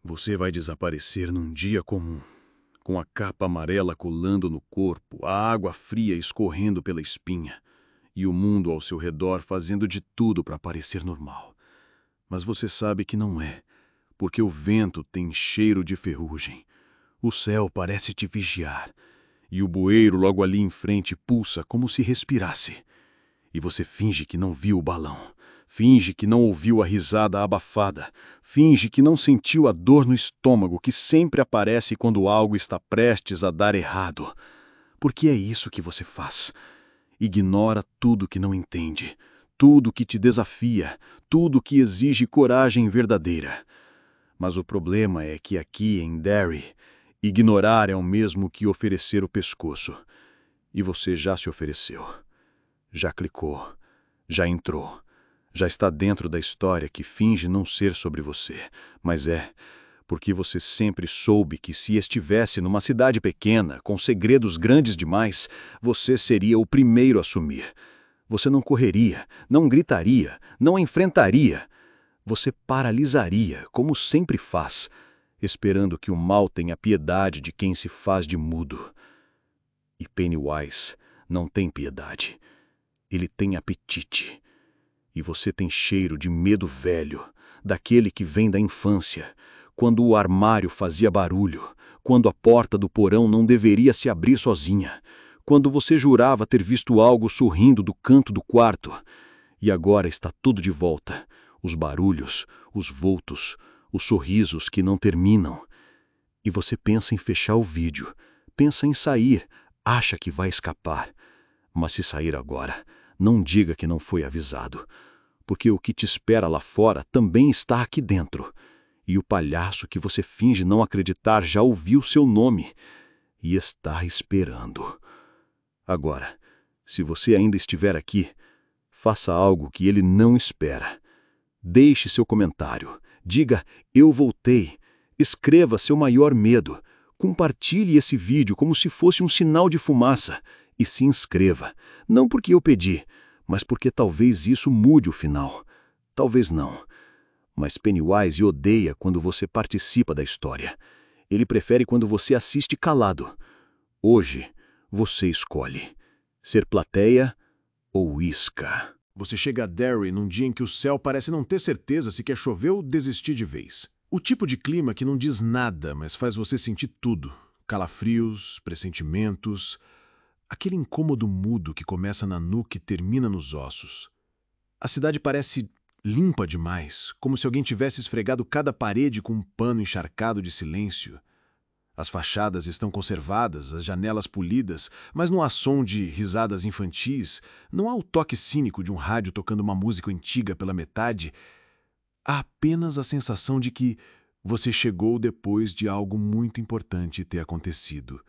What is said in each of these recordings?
Você vai desaparecer num dia comum, com a capa amarela colando no corpo, a água fria escorrendo pela espinha e o mundo ao seu redor fazendo de tudo para parecer normal. Mas você sabe que não é, porque o vento tem cheiro de ferrugem. O céu parece te vigiar e o bueiro logo ali em frente pulsa como se respirasse. E você finge que não viu o balão. Finge que não ouviu a risada abafada. Finge que não sentiu a dor no estômago que sempre aparece quando algo está prestes a dar errado. Porque é isso que você faz. Ignora tudo que não entende, tudo que te desafia, tudo que exige coragem verdadeira. Mas o problema é que aqui em Derry, ignorar é o mesmo que oferecer o pescoço. E você já se ofereceu. Já clicou. Já entrou. Já está dentro da história que finge não ser sobre você, mas é, porque você sempre soube que se estivesse numa cidade pequena, com segredos grandes demais, você seria o primeiro a assumir. Você não correria, não gritaria, não enfrentaria. Você paralisaria, como sempre faz, esperando que o mal tenha piedade de quem se faz de mudo. E Pennywise não tem piedade. Ele tem apetite. E você tem cheiro de medo velho, daquele que vem da infância, quando o armário fazia barulho, quando a porta do porão não deveria se abrir sozinha, quando você jurava ter visto algo sorrindo do canto do quarto. E agora está tudo de volta, os barulhos, os vultos, os sorrisos que não terminam. E você pensa em fechar o vídeo, pensa em sair, acha que vai escapar. Mas se sair agora, não diga que não foi avisado, porque o que te espera lá fora também está aqui dentro. E o palhaço que você finge não acreditar já ouviu seu nome e está esperando. Agora, se você ainda estiver aqui, faça algo que ele não espera. Deixe seu comentário, diga "eu voltei", escreva seu maior medo, compartilhe esse vídeo como se fosse um sinal de fumaça e se inscreva, não porque eu pedi, mas porque talvez isso mude o final. Talvez não. Mas Pennywise odeia quando você participa da história. Ele prefere quando você assiste calado. Hoje, você escolhe ser plateia ou isca. Você chega a Derry num dia em que o céu parece não ter certeza se quer chover ou desistir de vez. O tipo de clima que não diz nada, mas faz você sentir tudo. Calafrios, pressentimentos, aquele incômodo mudo que começa na nuca e termina nos ossos. A cidade parece limpa demais, como se alguém tivesse esfregado cada parede com um pano encharcado de silêncio. As fachadas estão conservadas, as janelas polidas, mas não há som de risadas infantis, não há o toque cínico de um rádio tocando uma música antiga pela metade. Há apenas a sensação de que você chegou depois de algo muito importante ter acontecido.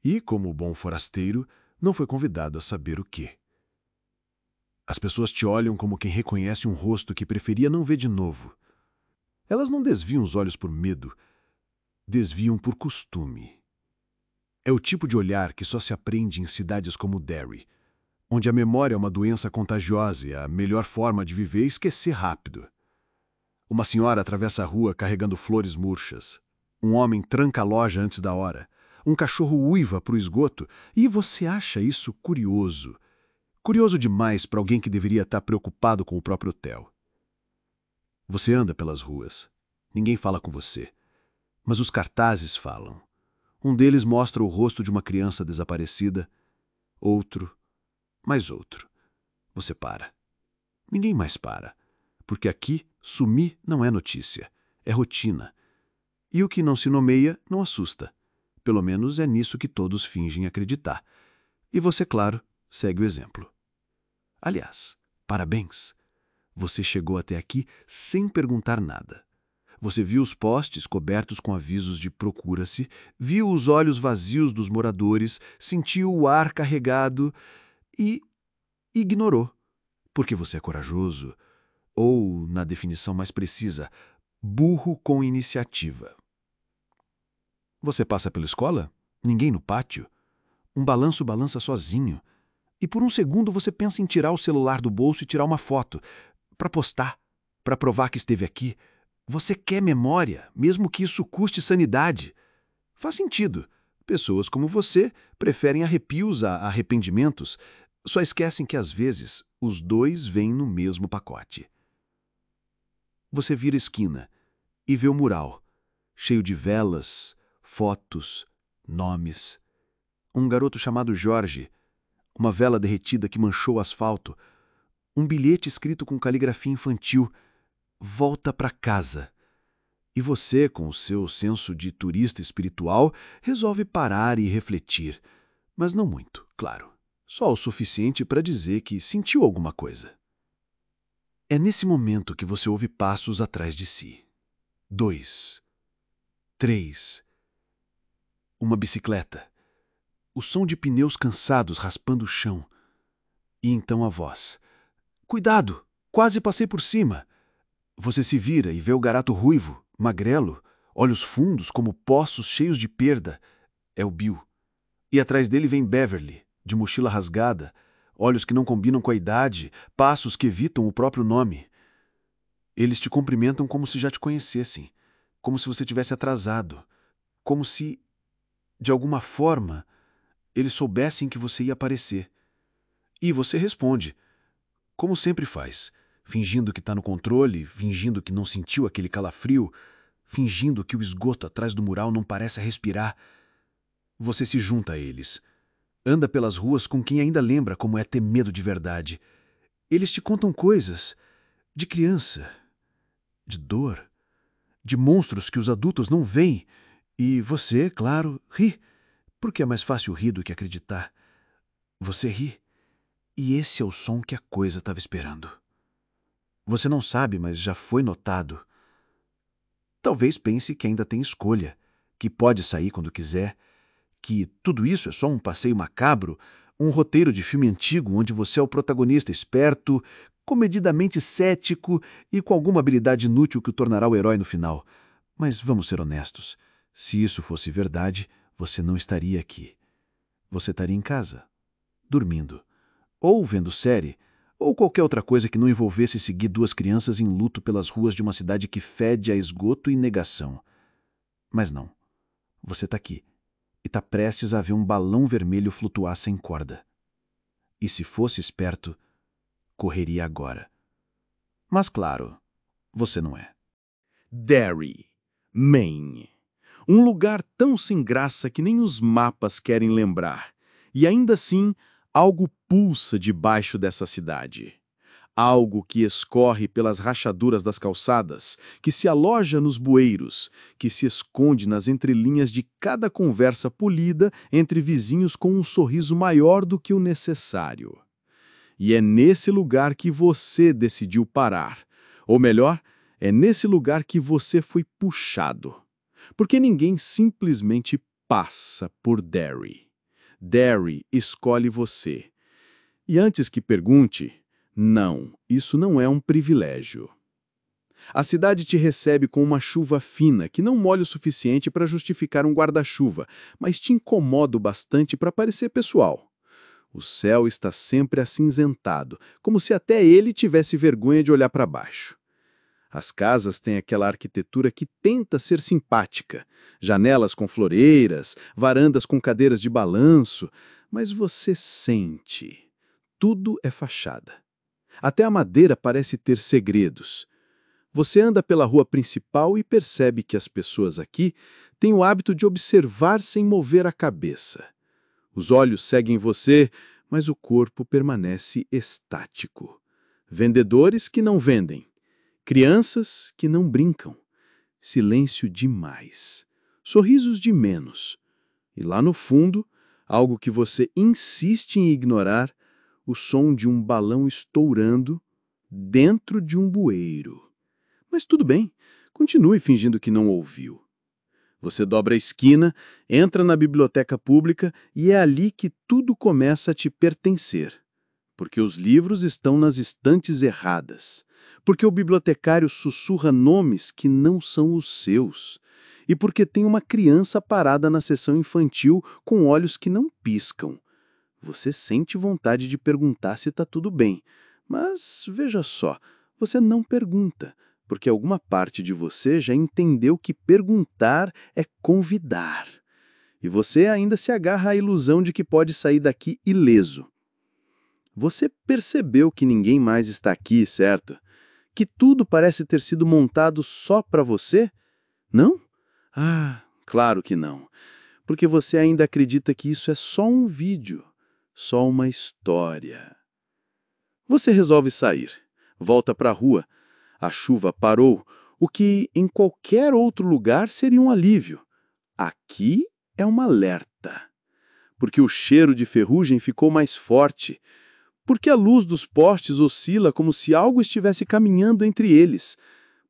E, como bom forasteiro, não foi convidado a saber o quê. As pessoas te olham como quem reconhece um rosto que preferia não ver de novo. Elas não desviam os olhos por medo, desviam por costume. É o tipo de olhar que só se aprende em cidades como Derry, onde a memória é uma doença contagiosa e a melhor forma de viver é esquecer rápido. Uma senhora atravessa a rua carregando flores murchas. Um homem tranca a loja antes da hora. Um cachorro uiva para o esgoto e você acha isso curioso. Curioso demais para alguém que deveria estar preocupado com o próprio hotel. Você anda pelas ruas. Ninguém fala com você. Mas os cartazes falam. Um deles mostra o rosto de uma criança desaparecida. Outro. Mais outro. Você para. Ninguém mais para. Porque aqui, sumir não é notícia. É rotina. E o que não se nomeia não assusta. Pelo menos é nisso que todos fingem acreditar. E você, claro, segue o exemplo. Aliás, parabéns! Você chegou até aqui sem perguntar nada. Você viu os postes cobertos com avisos de procura-se, viu os olhos vazios dos moradores, sentiu o ar carregado e ignorou. Porque você é corajoso, ou, na definição mais precisa, burro com iniciativa. Você passa pela escola? Ninguém no pátio. Um balanço balança sozinho. E por um segundo você pensa em tirar o celular do bolso e tirar uma foto, para postar, para provar que esteve aqui. Você quer memória, mesmo que isso custe sanidade. Faz sentido. Pessoas como você preferem arrepios a arrependimentos, só esquecem que às vezes os dois vêm no mesmo pacote. Você vira a esquina e vê o mural, cheio de velas, fotos, nomes. Um garoto chamado Jorge, uma vela derretida que manchou o asfalto, um bilhete escrito com caligrafia infantil, volta para casa. E você, com o seu senso de turista espiritual, resolve parar e refletir. Mas não muito, claro. Só o suficiente para dizer que sentiu alguma coisa. É nesse momento que você ouve passos atrás de si. 2, 3. Uma bicicleta. O som de pneus cansados raspando o chão. E então a voz. Cuidado! Quase passei por cima! Você se vira e vê o garoto ruivo, magrelo, olhos fundos como poços cheios de perda. É o Bill. E atrás dele vem Beverly, de mochila rasgada, olhos que não combinam com a idade, passos que evitam o próprio nome. Eles te cumprimentam como se já te conhecessem, como se você tivesse atrasado, como se, de alguma forma, eles soubessem que você ia aparecer. E você responde, como sempre faz, fingindo que está no controle, fingindo que não sentiu aquele calafrio, fingindo que o esgoto atrás do mural não parece respirar. Você se junta a eles. Anda pelas ruas com quem ainda lembra como é ter medo de verdade. Eles te contam coisas de criança, de dor, de monstros que os adultos não veem. E você, claro, ri, porque é mais fácil rir do que acreditar. Você ri, e esse é o som que a coisa estava esperando. Você não sabe, mas já foi notado. Talvez pense que ainda tem escolha, que pode sair quando quiser, que tudo isso é só um passeio macabro, um roteiro de filme antigo onde você é o protagonista esperto, comedidamente cético e com alguma habilidade inútil que o tornará o herói no final. Mas vamos ser honestos. Se isso fosse verdade, você não estaria aqui. Você estaria em casa, dormindo, ou vendo série, ou qualquer outra coisa que não envolvesse seguir duas crianças em luto pelas ruas de uma cidade que fede a esgoto e negação. Mas não. Você está aqui, e está prestes a ver um balão vermelho flutuar sem corda. E se fosse esperto, correria agora. Mas claro, você não é. Derry, Maine. Um lugar tão sem graça que nem os mapas querem lembrar. E ainda assim, algo pulsa debaixo dessa cidade. Algo que escorre pelas rachaduras das calçadas, que se aloja nos bueiros, que se esconde nas entrelinhas de cada conversa polida entre vizinhos com um sorriso maior do que o necessário. E é nesse lugar que você decidiu parar. Ou melhor, é nesse lugar que você foi puxado. Porque ninguém simplesmente passa por Derry. Derry escolhe você. E antes que pergunte, não, isso não é um privilégio. A cidade te recebe com uma chuva fina que não molha o suficiente para justificar um guarda-chuva, mas te incomoda o bastante para parecer pessoal. O céu está sempre acinzentado, como se até ele tivesse vergonha de olhar para baixo. As casas têm aquela arquitetura que tenta ser simpática, janelas com floreiras, varandas com cadeiras de balanço, mas você sente. Tudo é fachada. Até a madeira parece ter segredos. Você anda pela rua principal e percebe que as pessoas aqui têm o hábito de observar sem mover a cabeça. Os olhos seguem você, mas o corpo permanece estático. Vendedores que não vendem. Crianças que não brincam. Silêncio demais. Sorrisos de menos. E lá no fundo, algo que você insiste em ignorar, o som de um balão estourando dentro de um bueiro. Mas tudo bem, continue fingindo que não ouviu. Você dobra a esquina, entra na biblioteca pública e é ali que tudo começa a te pertencer. Porque os livros estão nas estantes erradas. Porque o bibliotecário sussurra nomes que não são os seus. E porque tem uma criança parada na seção infantil com olhos que não piscam. Você sente vontade de perguntar se está tudo bem. Mas, veja só, você não pergunta, porque alguma parte de você já entendeu que perguntar é convidar. E você ainda se agarra à ilusão de que pode sair daqui ileso. Você percebeu que ninguém mais está aqui, certo? Que tudo parece ter sido montado só para você? Não? Ah, claro que não. Porque você ainda acredita que isso é só um vídeo, só uma história. Você resolve sair, volta para a rua. A chuva parou, o que em qualquer outro lugar seria um alívio. Aqui é um alerta. Porque o cheiro de ferrugem ficou mais forte. Porque a luz dos postes oscila como se algo estivesse caminhando entre eles.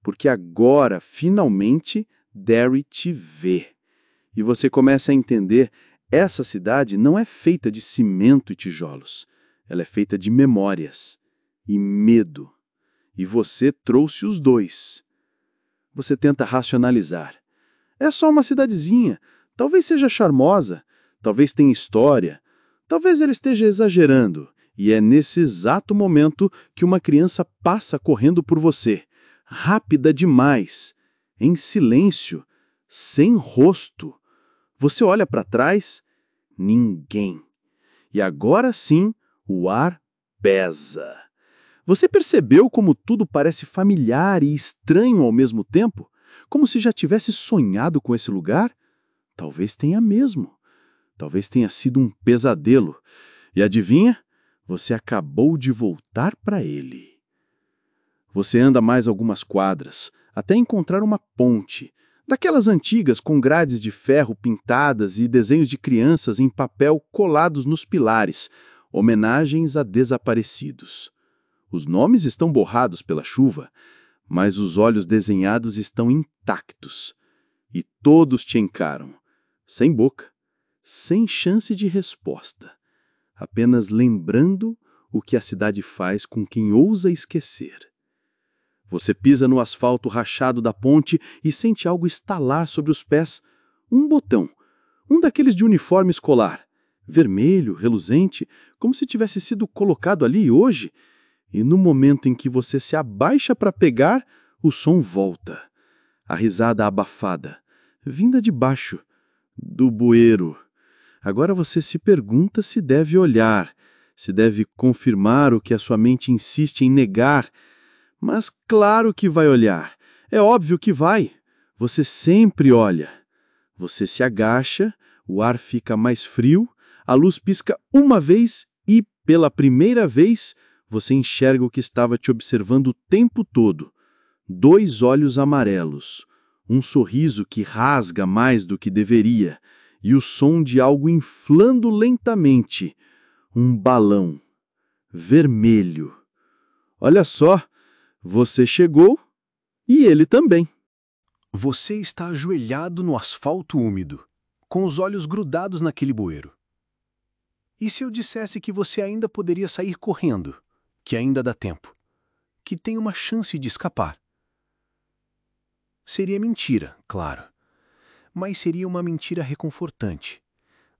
Porque agora, finalmente, Derry te vê. E você começa a entender, essa cidade não é feita de cimento e tijolos. Ela é feita de memórias e medo. E você trouxe os dois. Você tenta racionalizar. É só uma cidadezinha. Talvez seja charmosa. Talvez tenha história. Talvez ele esteja exagerando. E é nesse exato momento que uma criança passa correndo por você. Rápida demais. Em silêncio. Sem rosto. Você olha para trás. Ninguém. E agora sim, o ar pesa. Você percebeu como tudo parece familiar e estranho ao mesmo tempo? Como se já tivesse sonhado com esse lugar? Talvez tenha mesmo. Talvez tenha sido um pesadelo. E adivinha? Você acabou de voltar para ele. Você anda mais algumas quadras, até encontrar uma ponte, daquelas antigas com grades de ferro pintadas e desenhos de crianças em papel colados nos pilares, homenagens a desaparecidos. Os nomes estão borrados pela chuva, mas os olhos desenhados estão intactos. E todos te encaram, sem boca, sem chance de resposta, apenas lembrando o que a cidade faz com quem ousa esquecer. Você pisa no asfalto rachado da ponte e sente algo estalar sobre os pés. Um botão, um daqueles de uniforme escolar, vermelho, reluzente, como se tivesse sido colocado ali hoje. E no momento em que você se abaixa para pegar, o som volta. A risada abafada, vinda de baixo, do bueiro. Agora você se pergunta se deve olhar, se deve confirmar o que a sua mente insiste em negar. Mas claro que vai olhar. É óbvio que vai. Você sempre olha. Você se agacha, o ar fica mais frio, a luz pisca uma vez e, pela primeira vez, você enxerga o que estava te observando o tempo todo. 2 olhos amarelos, um sorriso que rasga mais do que deveria, e o som de algo inflando lentamente. Um balão. Vermelho. Olha só, você chegou e ele também. Você está ajoelhado no asfalto úmido, com os olhos grudados naquele bueiro. E se eu dissesse que você ainda poderia sair correndo, que ainda dá tempo, que tem uma chance de escapar? Seria mentira, claro, mas seria uma mentira reconfortante,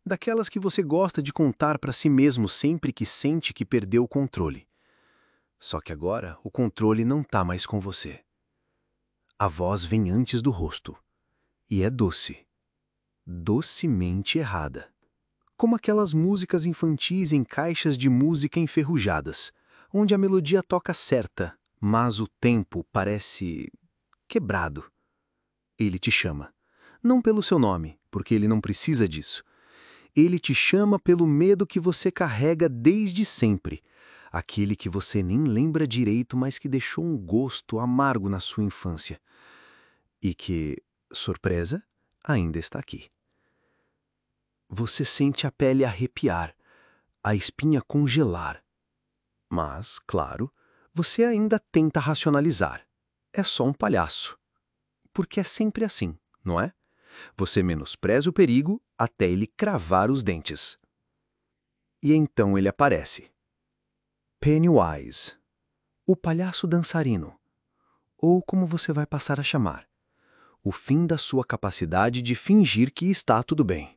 daquelas que você gosta de contar para si mesmo sempre que sente que perdeu o controle. Só que agora o controle não está mais com você. A voz vem antes do rosto, e é doce, docemente errada. Como aquelas músicas infantis em caixas de música enferrujadas, onde a melodia toca certa, mas o tempo parece quebrado. Ele te chama, não pelo seu nome, porque ele não precisa disso. Ele te chama pelo medo que você carrega desde sempre, aquele que você nem lembra direito, mas que deixou um gosto amargo na sua infância. E que, surpresa, ainda está aqui. Você sente a pele arrepiar, a espinha congelar. Mas, claro, você ainda tenta racionalizar. É só um palhaço. Porque é sempre assim, não é? Você menospreza o perigo até ele cravar os dentes. E então ele aparece. Pennywise, o palhaço dançarino, ou como você vai passar a chamar, o fim da sua capacidade de fingir que está tudo bem.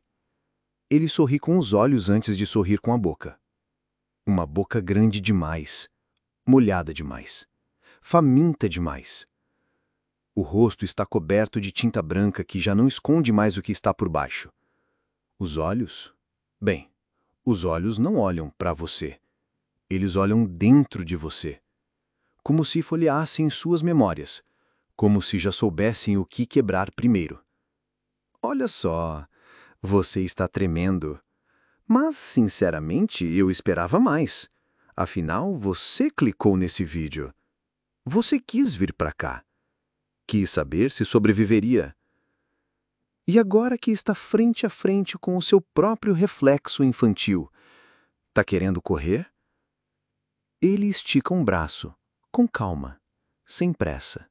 Ele sorri com os olhos antes de sorrir com a boca. Uma boca grande demais, molhada demais, faminta demais. O rosto está coberto de tinta branca que já não esconde mais o que está por baixo. Os olhos? Bem, os olhos não olham para você. Eles olham dentro de você, como se folheassem suas memórias, como se já soubessem o que quebrar primeiro. Olha só, você está tremendo. Mas, sinceramente, eu esperava mais. Afinal, você clicou nesse vídeo. Você quis vir para cá. Quis saber se sobreviveria. E agora que está frente a frente com o seu próprio reflexo infantil, tá querendo correr? Ele estica um braço, com calma, sem pressa,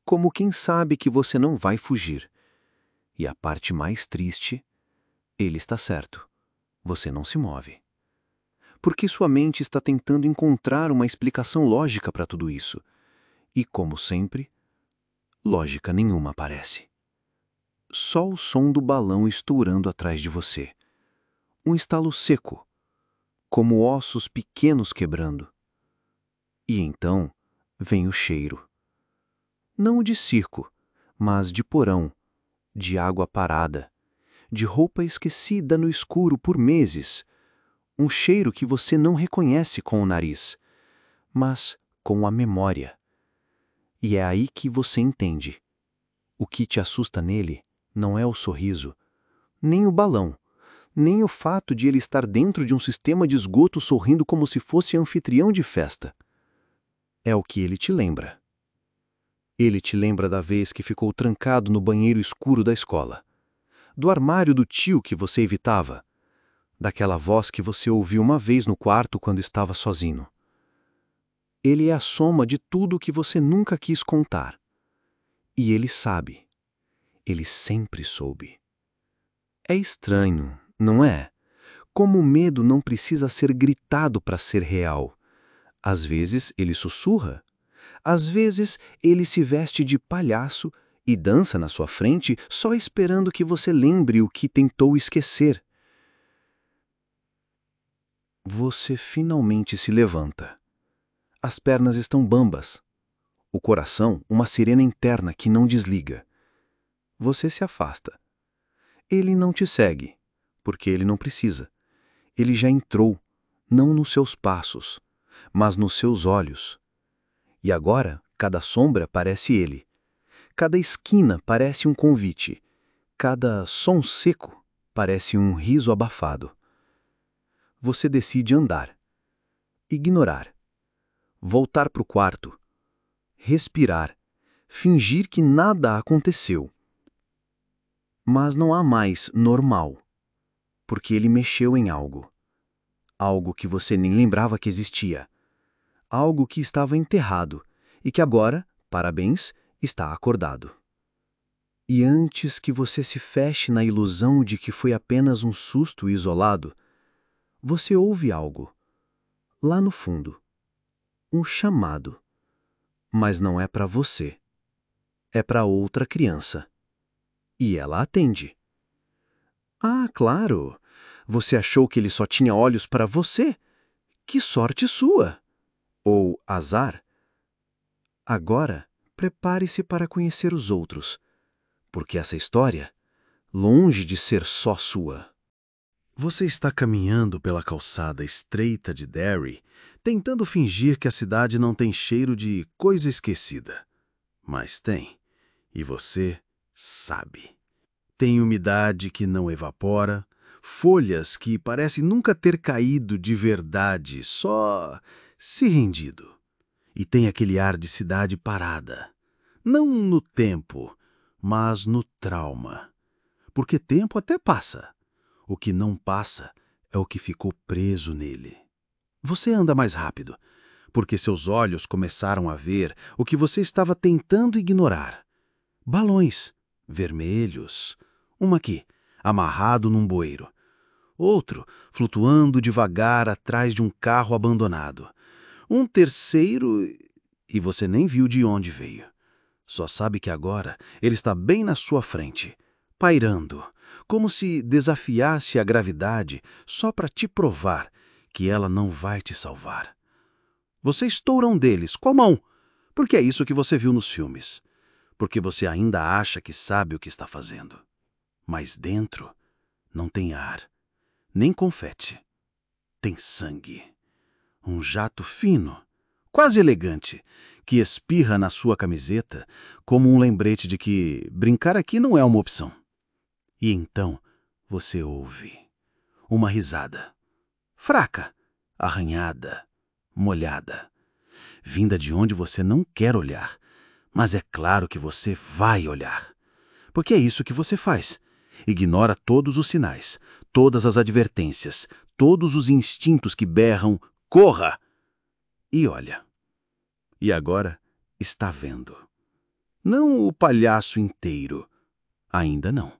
como quem sabe que você não vai fugir. E a parte mais triste, ele está certo. Você não se move. Porque sua mente está tentando encontrar uma explicação lógica para tudo isso. E, como sempre, lógica nenhuma aparece. Só o som do balão estourando atrás de você. Um estalo seco, como ossos pequenos quebrando. E então vem o cheiro. Não de circo, mas de porão, de água parada, de roupa esquecida no escuro por meses. Um cheiro que você não reconhece com o nariz, mas com a memória. E é aí que você entende. O que te assusta nele não é o sorriso, nem o balão, nem o fato de ele estar dentro de um sistema de esgoto sorrindo como se fosse anfitrião de festa. É o que ele te lembra. Ele te lembra da vez que ficou trancado no banheiro escuro da escola, do armário do tio que você evitava, daquela voz que você ouviu uma vez no quarto quando estava sozinho. Ele é a soma de tudo o que você nunca quis contar. E ele sabe. Ele sempre soube. É estranho, não é? Como o medo não precisa ser gritado para ser real. Às vezes ele sussurra. Às vezes ele se veste de palhaço e dança na sua frente só esperando que você lembre o que tentou esquecer. Você finalmente se levanta. As pernas estão bambas. O coração, uma sirena interna que não desliga. Você se afasta. Ele não te segue, porque ele não precisa. Ele já entrou, não nos seus passos, mas nos seus olhos. E agora, cada sombra parece ele. Cada esquina parece um convite. Cada som seco parece um riso abafado. Você decide andar. Ignorar. Voltar para o quarto. Respirar. Fingir que nada aconteceu. Mas não há mais normal. Porque ele mexeu em algo. Algo que você nem lembrava que existia. Algo que estava enterrado e que agora, parabéns, está acordado. E antes que você se feche na ilusão de que foi apenas um susto isolado, você ouve algo. Lá no fundo. Um chamado. Mas não é para você. É para outra criança. E ela atende. Ah, claro! Você achou que ele só tinha olhos para você? Que sorte sua! Ou azar? Agora, prepare-se para conhecer os outros, porque essa história, longe de ser só sua. Você está caminhando pela calçada estreita de Derry, tentando fingir que a cidade não tem cheiro de coisa esquecida. Mas tem, e você sabe. Tem umidade que não evapora, folhas que parecem nunca ter caído de verdade, só se rendido. E tem aquele ar de cidade parada. Não no tempo, mas no trauma. Porque tempo até passa. O que não passa é o que ficou preso nele. Você anda mais rápido, porque seus olhos começaram a ver o que você estava tentando ignorar. Balões, vermelhos. Um aqui, amarrado num bueiro. Outro, flutuando devagar atrás de um carro abandonado. Um terceiro, e você nem viu de onde veio. Só sabe que agora ele está bem na sua frente, pairando, como se desafiasse a gravidade só para te provar que ela não vai te salvar. Você estoura um deles com a mão, porque é isso que você viu nos filmes. porque você ainda acha que sabe o que está fazendo. Mas dentro não tem ar, nem confete. Tem sangue. Um jato fino, quase elegante, que espirra na sua camiseta como um lembrete de que brincar aqui não é uma opção. E então você ouve uma risada. Fraca, arranhada, molhada. Vinda de onde você não quer olhar. Mas é claro que você vai olhar. Porque é isso que você faz. Ignora todos os sinais, todas as advertências, todos os instintos que berram "corra!" E olha. E agora está vendo. Não o palhaço inteiro. Ainda não.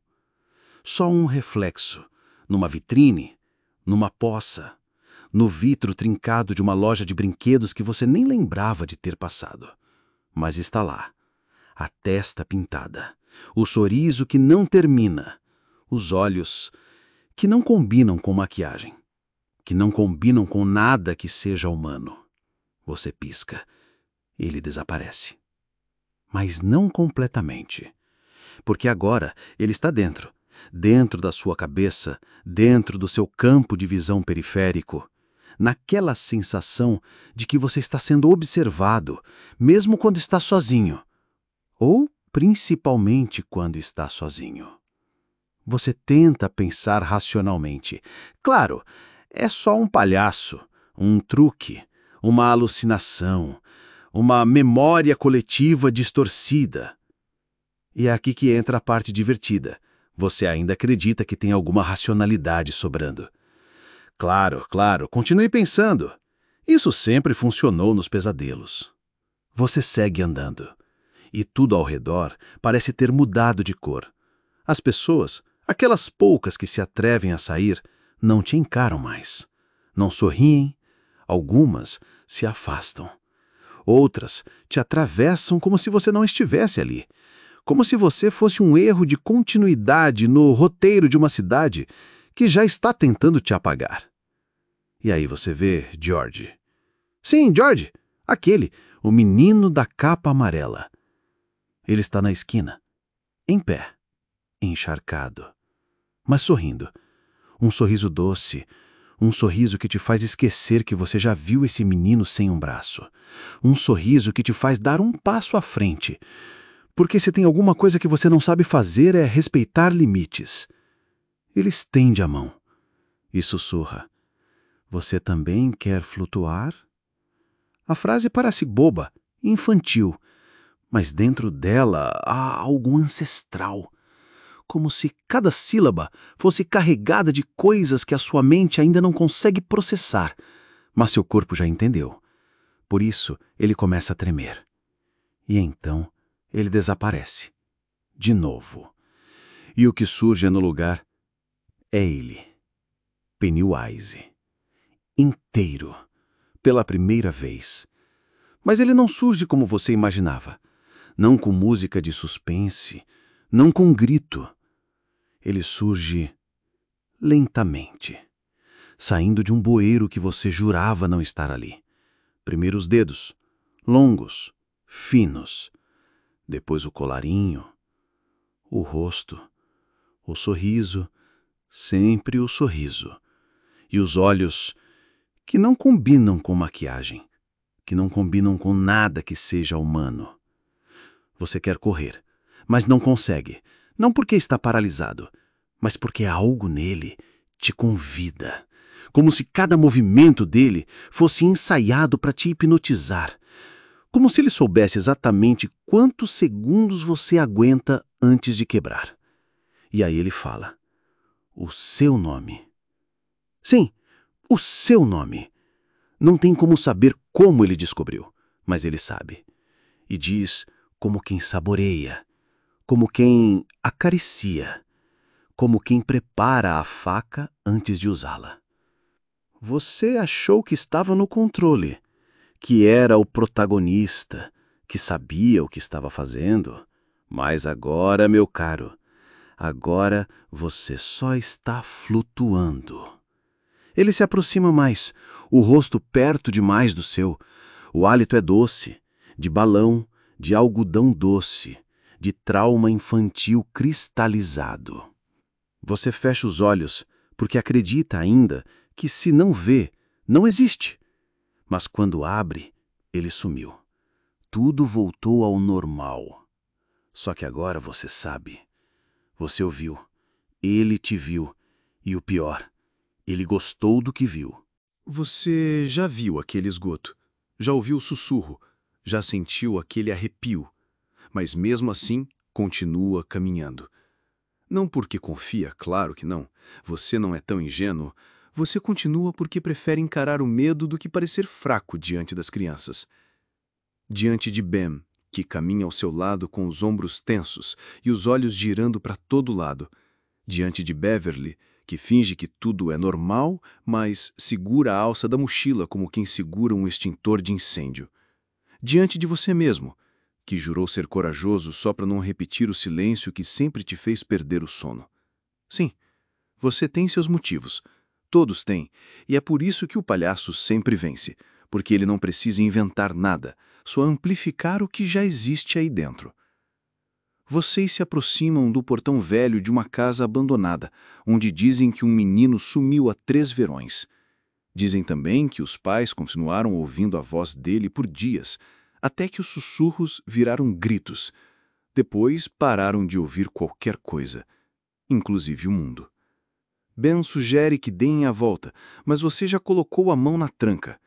Só um reflexo, numa vitrine, numa poça, no vitro trincado de uma loja de brinquedos que você nem lembrava de ter passado. Mas está lá. A testa pintada, o sorriso que não termina, os olhos que não combinam com maquiagem, que não combinam com nada que seja humano. Você pisca, ele desaparece. Mas não completamente, porque agora ele está dentro da sua cabeça, dentro do seu campo de visão periférico, naquela sensação de que você está sendo observado, mesmo quando está sozinho, ou principalmente quando está sozinho. Você tenta pensar racionalmente. Claro, é só um palhaço, um truque, uma alucinação, uma memória coletiva distorcida. E é aqui que entra a parte divertida. Você ainda acredita que tem alguma racionalidade sobrando. Claro, continue pensando. Isso sempre funcionou nos pesadelos. Você segue andando. E tudo ao redor parece ter mudado de cor. As pessoas, aquelas poucas que se atrevem a sair, não te encaram mais. Não sorriem. Algumas se afastam. Outras te atravessam como se você não estivesse ali. Como se você fosse um erro de continuidade no roteiro de uma cidade que já está tentando te apagar. E aí você vê George. Sim, George, aquele, o menino da capa amarela. Ele está na esquina, em pé, encharcado, mas sorrindo. Um sorriso doce, um sorriso que te faz esquecer que você já viu esse menino sem um braço. Um sorriso que te faz dar um passo à frente. Porque se tem alguma coisa que você não sabe fazer é respeitar limites. Ele estende a mão e sussurra. Você também quer flutuar? A frase parece boba, infantil, mas dentro dela há algo ancestral. Como se cada sílaba fosse carregada de coisas que a sua mente ainda não consegue processar, mas seu corpo já entendeu. Por isso, ele começa a tremer. E então, ele desaparece. De novo. E o que surge no lugar é ele. Pennywise. Inteiro. Pela primeira vez. Mas ele não surge como você imaginava. Não com música de suspense, não com grito. Ele surge lentamente, saindo de um bueiro que você jurava não estar ali. Primeiro os dedos, longos, finos. Depois o colarinho, o rosto, o sorriso, sempre o sorriso. E os olhos que não combinam com maquiagem, que não combinam com nada que seja humano. Você quer correr, mas não consegue. Não porque está paralisado, mas porque algo nele te convida. Como se cada movimento dele fosse ensaiado para te hipnotizar. Como se ele soubesse exatamente quantos segundos você aguenta antes de quebrar. E aí ele fala. O seu nome. Sim, o seu nome. Não tem como saber como ele descobriu, mas ele sabe. E diz como quem saboreia, como quem acaricia, como quem prepara a faca antes de usá-la. Você achou que estava no controle, que era o protagonista, que sabia o que estava fazendo, mas agora, meu caro, agora você só está flutuando. Ele se aproxima mais, o rosto perto demais do seu. O hálito é doce, de balão, de algodão doce, de trauma infantil cristalizado. Você fecha os olhos porque acredita ainda que se não vê, não existe. Mas quando abre, ele sumiu. Tudo voltou ao normal. Só que agora você sabe. Você o viu. Ele te viu. E o pior, ele gostou do que viu. Você já viu aquele esgoto, já ouviu o sussurro, já sentiu aquele arrepio, mas mesmo assim continua caminhando. Não porque confia, claro que não. Você não é tão ingênuo. Você continua porque prefere encarar o medo do que parecer fraco diante das crianças. Diante de Ben, que caminha ao seu lado com os ombros tensos e os olhos girando para todo lado. Diante de Beverly, que finge que tudo é normal, mas segura a alça da mochila como quem segura um extintor de incêndio. Diante de você mesmo, que jurou ser corajoso só para não repetir o silêncio que sempre te fez perder o sono. Sim, você tem seus motivos. Todos têm, e é por isso que o palhaço sempre vence, porque ele não precisa inventar nada, só amplificar o que já existe aí dentro. Vocês se aproximam do portão velho de uma casa abandonada, onde dizem que um menino sumiu há 3 verões. Dizem também que os pais continuaram ouvindo a voz dele por dias, até que os sussurros viraram gritos. Depois pararam de ouvir qualquer coisa, inclusive o mundo. Ben sugere que deem a volta, mas você já colocou a mão na tranca.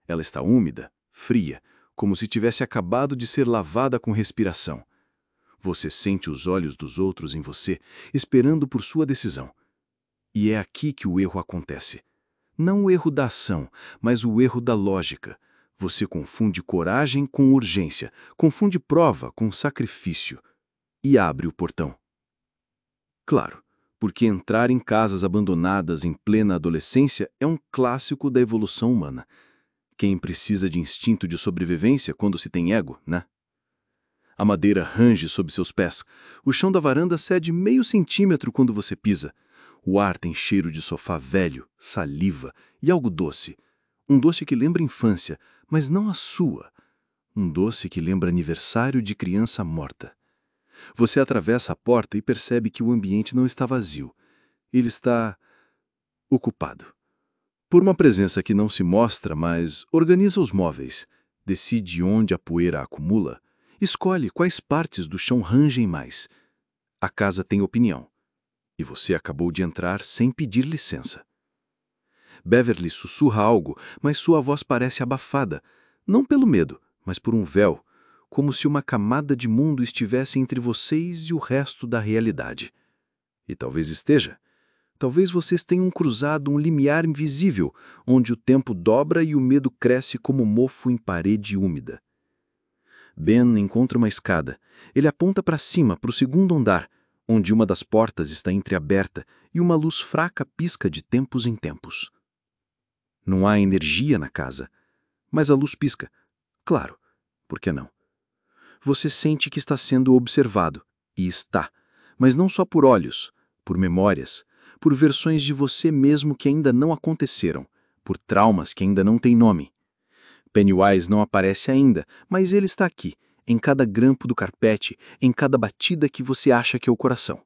Ela está úmida, fria, como se tivesse acabado de ser lavada com respiração. Você sente os olhos dos outros em você, esperando por sua decisão. E é aqui que o erro acontece. Não o erro da ação, mas o erro da lógica. Você confunde coragem com urgência, confunde prova com sacrifício. E abre o portão. Claro, porque entrar em casas abandonadas em plena adolescência é um clássico da evolução humana. Quem precisa de instinto de sobrevivência quando se tem ego, né? A madeira range sob seus pés. O chão da varanda cede meio centímetro quando você pisa. O ar tem cheiro de sofá velho, saliva e algo doce. Um doce que lembra infância, mas não a sua. Um doce que lembra aniversário de criança morta. Você atravessa a porta e percebe que o ambiente não está vazio. Ele está ocupado. Por uma presença que não se mostra, mas organiza os móveis, decide onde a poeira acumula, escolhe quais partes do chão rangem mais. A casa tem opinião. E você acabou de entrar sem pedir licença. Beverly sussurra algo, mas sua voz parece abafada, não pelo medo, mas por um véu, como se uma camada de mundo estivesse entre vocês e o resto da realidade. E talvez esteja. Talvez vocês tenham cruzado um limiar invisível, onde o tempo dobra e o medo cresce como mofo em parede úmida. Ben encontra uma escada. Ele aponta para cima, para o 2º andar, onde uma das portas está entreaberta e uma luz fraca pisca de tempos em tempos. Não há energia na casa, mas a luz pisca. Claro, por que não? Você sente que está sendo observado, e está, mas não só por olhos, por memórias, por versões de você mesmo que ainda não aconteceram, por traumas que ainda não têm nome. Pennywise não aparece ainda, mas ele está aqui, em cada grampo do carpete, em cada batida que você acha que é o coração.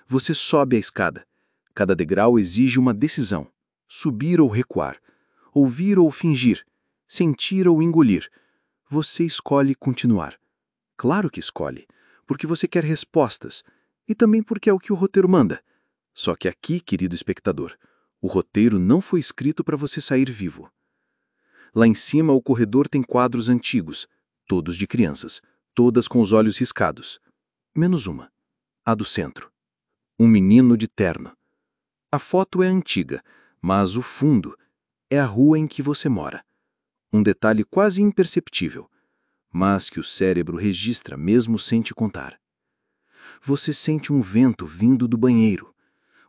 Você sobe a escada. Cada degrau exige uma decisão. Subir ou recuar. Ouvir ou fingir. Sentir ou engolir. Você escolhe continuar. Claro que escolhe, porque você quer respostas, e também porque é o que o roteiro manda. Só que aqui, querido espectador, o roteiro não foi escrito para você sair vivo. Lá em cima, o corredor tem quadros antigos, todos de crianças, todas com os olhos riscados. Menos uma, a do centro. Um menino de terno. A foto é antiga, mas o fundo é a rua em que você mora. Um detalhe quase imperceptível, mas que o cérebro registra mesmo sem te contar. Você sente um vento vindo do banheiro.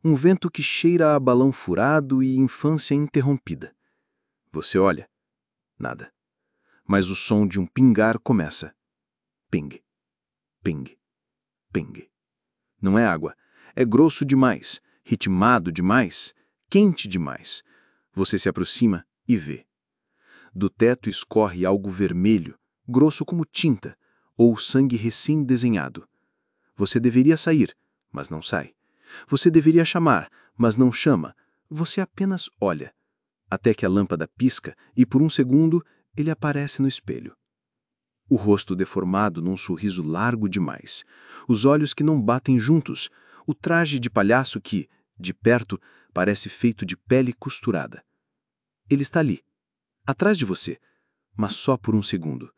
Um vento que cheira a balão furado e infância interrompida. Você olha. Nada. Mas o som de um pingar começa. Ping. Ping. Ping. Não é água. É grosso demais, ritmado demais, quente demais. Você se aproxima e vê. Do teto escorre algo vermelho, grosso como tinta, ou sangue recém-desenhado. Você deveria sair, mas não sai. Você deveria chamar, mas não chama. Você apenas olha, até que a lâmpada pisca e por um segundo ele aparece no espelho. O rosto deformado num sorriso largo demais, os olhos que não batem juntos, o traje de palhaço que, de perto, parece feito de pele costurada. Ele está ali, atrás de você, mas só por um segundo.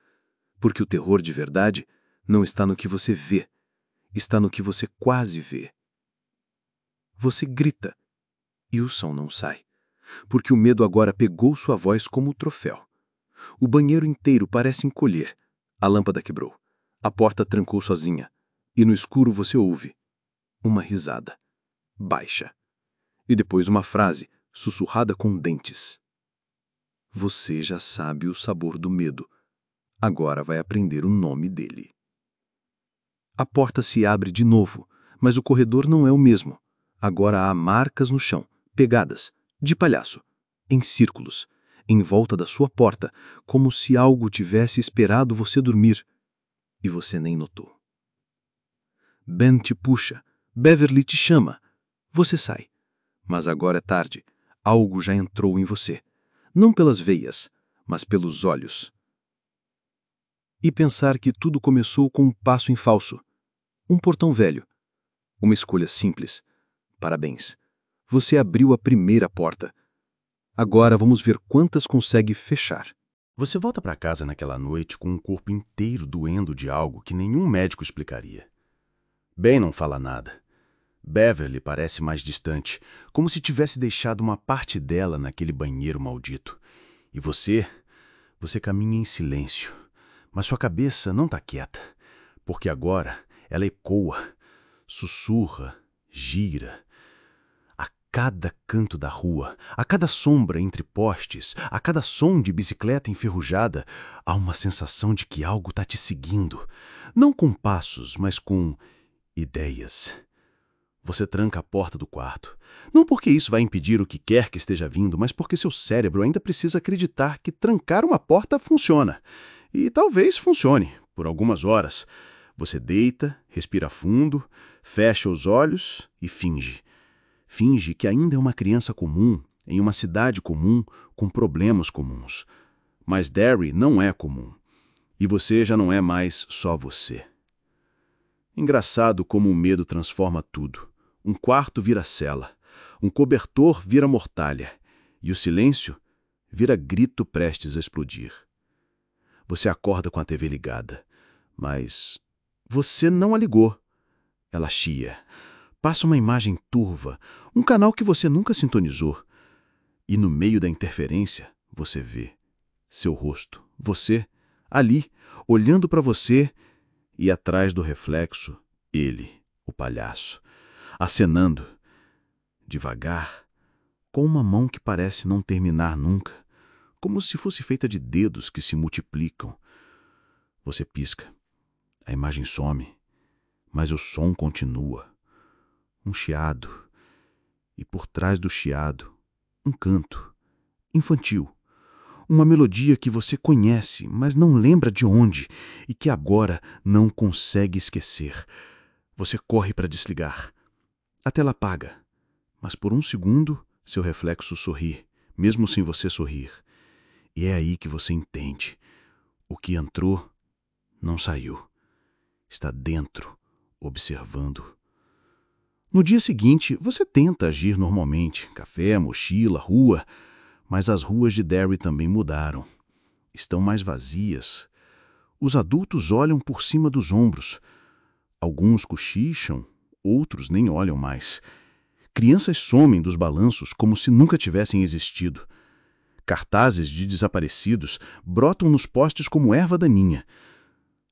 Porque o terror de verdade não está no que você vê, está no que você quase vê. Você grita, e o som não sai, porque o medo agora pegou sua voz como troféu. O banheiro inteiro parece encolher, a lâmpada quebrou, a porta trancou sozinha, e no escuro você ouve uma risada, baixa, e depois uma frase, sussurrada com dentes. Você já sabe o sabor do medo, agora vai aprender o nome dele. A porta se abre de novo, mas o corredor não é o mesmo. Agora há marcas no chão, pegadas, de palhaço, em círculos, em volta da sua porta, como se algo tivesse esperado você dormir, e você nem notou. Ben te puxa, Beverly te chama. Você sai, mas agora é tarde, algo já entrou em você, não pelas veias, mas pelos olhos. E pensar que tudo começou com um passo em falso, um portão velho, uma escolha simples. Parabéns, você abriu a primeira porta. Agora vamos ver quantas consegue fechar. Você volta para casa naquela noite com um corpo inteiro doendo de algo que nenhum médico explicaria. Ben não fala nada. Beverly parece mais distante, como se tivesse deixado uma parte dela naquele banheiro maldito. E você caminha em silêncio, mas sua cabeça não está quieta, porque agora ela ecoa, sussurra, gira. A cada canto da rua, a cada sombra entre postes, a cada som de bicicleta enferrujada, há uma sensação de que algo está te seguindo, não com passos, mas com ideias. Você tranca a porta do quarto, não porque isso vai impedir o que quer que esteja vindo, mas porque seu cérebro ainda precisa acreditar que trancar uma porta funciona. E talvez funcione, por algumas horas. Você deita, respira fundo, fecha os olhos e finge. Finge que ainda é uma criança comum, em uma cidade comum, com problemas comuns. Mas Derry não é comum. E você já não é mais só você. Engraçado como o medo transforma tudo. Um quarto vira cela, um cobertor vira mortalha, e o silêncio vira grito prestes a explodir. Você acorda com a TV ligada, mas você não a ligou. Ela chia. Passa uma imagem turva, um canal que você nunca sintonizou. E no meio da interferência, você vê seu rosto, você, ali, olhando para você, e atrás do reflexo, ele, o palhaço, acenando, devagar, com uma mão que parece não terminar nunca, como se fosse feita de dedos que se multiplicam. Você pisca, a imagem some, mas o som continua. Um chiado, e por trás do chiado, um canto, infantil. Uma melodia que você conhece, mas não lembra de onde, e que agora não consegue esquecer. Você corre para desligar. A tela apaga, mas por um segundo seu reflexo sorri, mesmo sem você sorrir. E é aí que você entende. O que entrou não saiu. Está dentro, observando. No dia seguinte, você tenta agir normalmente. Café, mochila, rua. Mas as ruas de Derry também mudaram. Estão mais vazias. Os adultos olham por cima dos ombros. Alguns cochicham, outros nem olham mais. Crianças somem dos balanços como se nunca tivessem existido. Cartazes de desaparecidos brotam nos postes como erva daninha.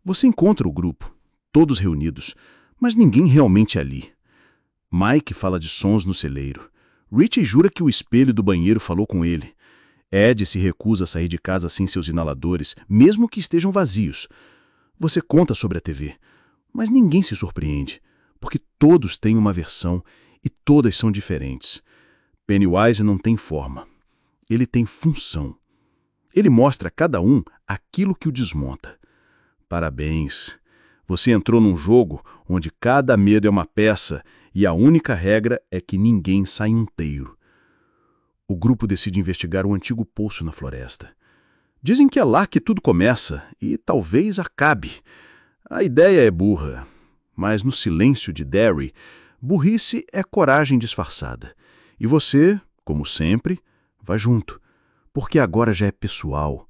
Você encontra o grupo, todos reunidos, mas ninguém realmente ali. Mike fala de sons no celeiro. Richie jura que o espelho do banheiro falou com ele. Ed se recusa a sair de casa sem seus inaladores, mesmo que estejam vazios. Você conta sobre a TV, mas ninguém se surpreende, porque todos têm uma versão e todas são diferentes. Pennywise não tem forma. Ele tem função. Ele mostra a cada um aquilo que o desmonta. Parabéns. Você entrou num jogo onde cada medo é uma peça e a única regra é que ninguém sai inteiro. O grupo decide investigar o antigo poço na floresta. Dizem que é lá que tudo começa e talvez acabe. A ideia é burra, mas no silêncio de Derry, burrice é coragem disfarçada. E você, como sempre, vai junto, porque agora já é pessoal.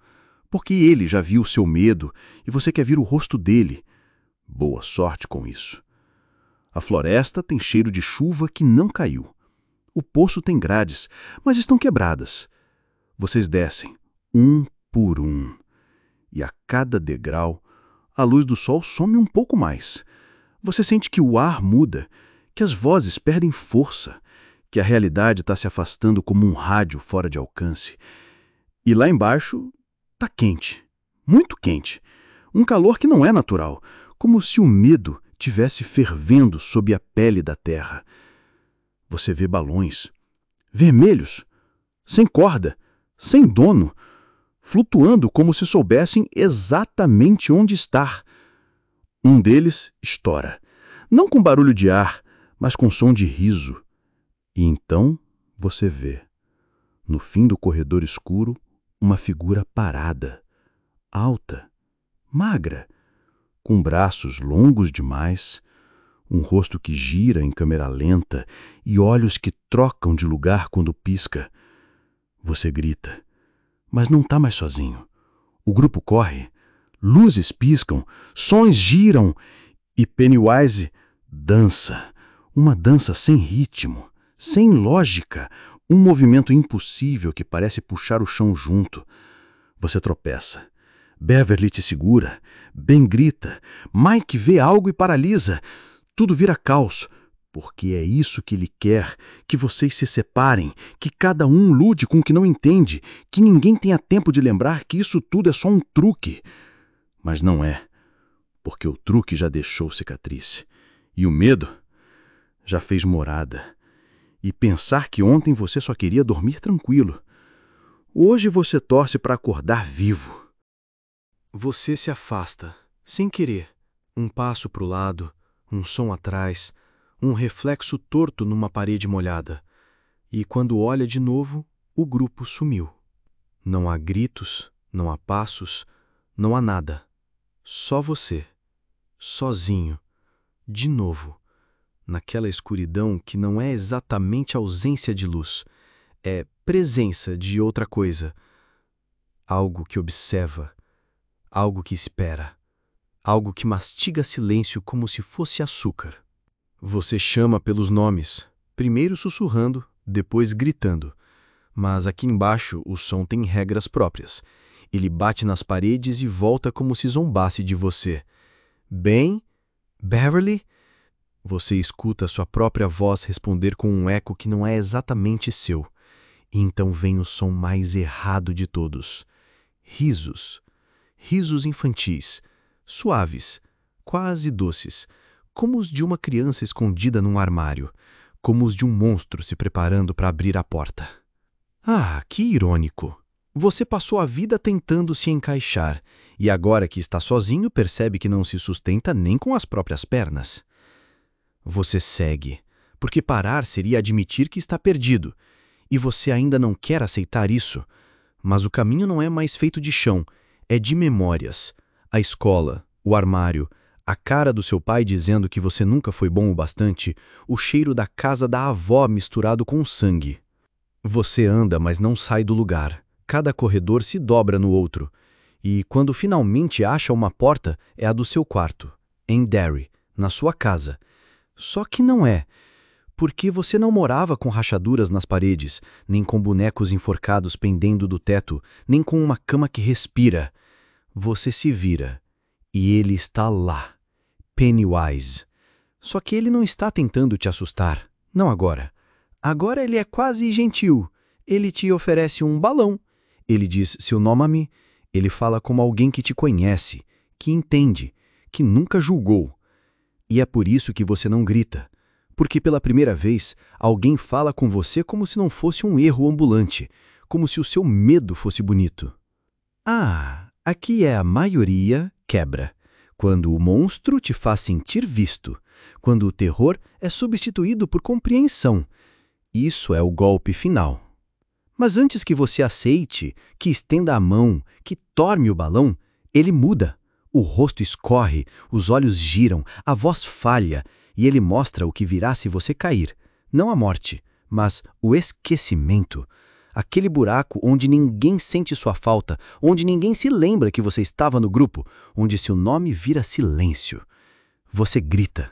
Porque ele já viu o seu medo e você quer ver o rosto dele. Boa sorte com isso. A floresta tem cheiro de chuva que não caiu. O poço tem grades, mas estão quebradas. Vocês descem, um por um. E a cada degrau, a luz do sol some um pouco mais. Você sente que o ar muda, que as vozes perdem força, que a realidade está se afastando como um rádio fora de alcance. E lá embaixo está quente, muito quente. Um calor que não é natural, como se o medo tivesse fervendo sob a pele da terra. Você vê balões, vermelhos, sem corda, sem dono, flutuando como se soubessem exatamente onde estar. Um deles estoura, não com barulho de ar, mas com som de riso. E então você vê, no fim do corredor escuro, uma figura parada, alta, magra, com braços longos demais, um rosto que gira em câmera lenta e olhos que trocam de lugar quando pisca. Você grita, mas não está mais sozinho. O grupo corre, luzes piscam, sons giram e Pennywise dança, uma dança sem ritmo, sem lógica, um movimento impossível que parece puxar o chão junto. Você tropeça. Beverly te segura, Ben grita, Mike vê algo e paralisa. Tudo vira caos, porque é isso que ele quer, que vocês se separem, que cada um lude com o que não entende, que ninguém tenha tempo de lembrar que isso tudo é só um truque. Mas não é, porque o truque já deixou cicatriz. E o medo já fez morada. E pensar que ontem você só queria dormir tranquilo. Hoje você torce para acordar vivo. Você se afasta, sem querer. Um passo para o lado, um som atrás, um reflexo torto numa parede molhada. E quando olha de novo, o grupo sumiu. Não há gritos, não há passos, não há nada. Só você, sozinho, de novo, naquela escuridão que não é exatamente ausência de luz, é presença de outra coisa. Algo que observa, algo que espera, algo que mastiga silêncio como se fosse açúcar. Você chama pelos nomes, primeiro sussurrando, depois gritando. Mas aqui embaixo o som tem regras próprias. Ele bate nas paredes e volta como se zombasse de você. Ben? Beverly? Você escuta sua própria voz responder com um eco que não é exatamente seu. E então vem o som mais errado de todos. Risos. Risos infantis, suaves, quase doces, como os de uma criança escondida num armário, como os de um monstro se preparando para abrir a porta. Ah, que irônico! Você passou a vida tentando se encaixar, e agora que está sozinho percebe que não se sustenta nem com as próprias pernas. Você segue, porque parar seria admitir que está perdido, e você ainda não quer aceitar isso, mas o caminho não é mais feito de chão, é de memórias. A escola, o armário, a cara do seu pai dizendo que você nunca foi bom o bastante, o cheiro da casa da avó misturado com sangue. Você anda, mas não sai do lugar. Cada corredor se dobra no outro. E quando finalmente acha uma porta, é a do seu quarto, em Derry, na sua casa. Só que não é, porque você não morava com rachaduras nas paredes, nem com bonecos enforcados pendendo do teto, nem com uma cama que respira. Você se vira, e ele está lá, Pennywise. Só que ele não está tentando te assustar, não agora. Agora ele é quase gentil. Ele te oferece um balão. Ele diz seu nome, ele fala como alguém que te conhece, que entende, que nunca julgou. E é por isso que você não grita, porque pela primeira vez alguém fala com você como se não fosse um erro ambulante, como se o seu medo fosse bonito. Ah, aqui é a maioria quebra. quando o monstro te faz sentir visto, quando o terror é substituído por compreensão. Isso é o golpe final. Mas antes que você aceite, que estenda a mão, que torme o balão, ele muda. O rosto escorre, os olhos giram, a voz falha, e ele mostra o que virá se você cair. Não a morte, mas o esquecimento. Aquele buraco onde ninguém sente sua falta, onde ninguém se lembra que você estava no grupo, onde seu nome vira silêncio. Você grita,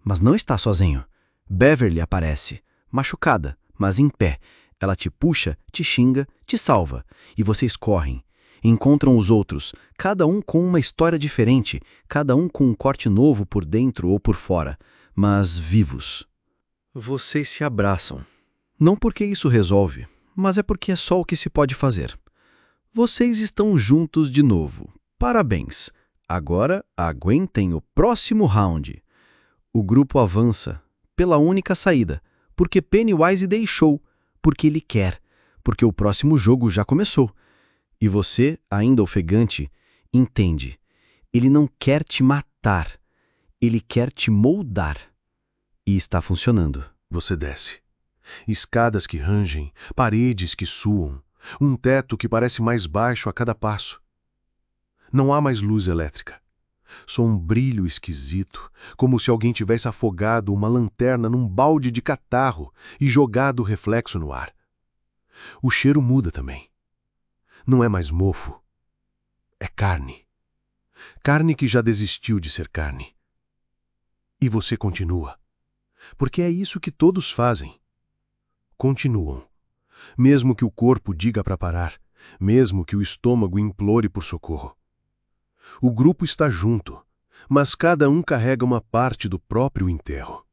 mas não está sozinho. Beverly aparece, machucada, mas em pé. Ela te puxa, te xinga, te salva. E vocês correm. Encontram os outros, cada um com uma história diferente, cada um com um corte novo por dentro ou por fora, mas vivos. Vocês se abraçam. Não porque isso resolve, mas é porque é só o que se pode fazer. Vocês estão juntos de novo. Parabéns! Agora aguentem o próximo round. O grupo avança pela única saída, porque Pennywise deixou, porque ele quer, porque o próximo jogo já começou. E você, ainda ofegante, entende. Ele não quer te matar, ele quer te moldar. E está funcionando. Você desce. Escadas que rangem, paredes que suam, um teto que parece mais baixo a cada passo. Não há mais luz elétrica. Só um brilho esquisito, como se alguém tivesse afogado uma lanterna num balde de catarro e jogado o reflexo no ar. O cheiro muda também. Não é mais mofo. É carne. Carne que já desistiu de ser carne. E você continua. Porque é isso que todos fazem. Continuam. Mesmo que o corpo diga para parar, mesmo que o estômago implore por socorro. O grupo está junto, mas cada um carrega uma parte do próprio enterro.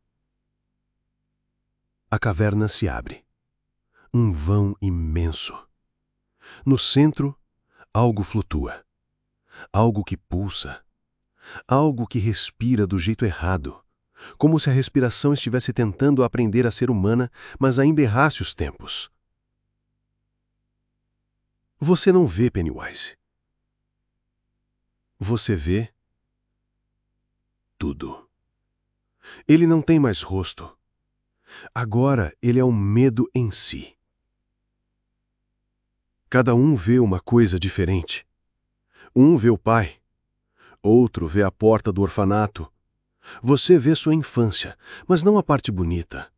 A caverna se abre. Um vão imenso. No centro, algo flutua. Algo que pulsa. Algo que respira do jeito errado. Como se a respiração estivesse tentando aprender a ser humana, mas ainda errasse os tempos. Você não vê Pennywise. Você vê tudo. Ele não tem mais rosto. Agora ele é um medo em si. Cada um vê uma coisa diferente. Um vê o pai, outro vê a porta do orfanato. Você vê sua infância, mas não a parte bonita,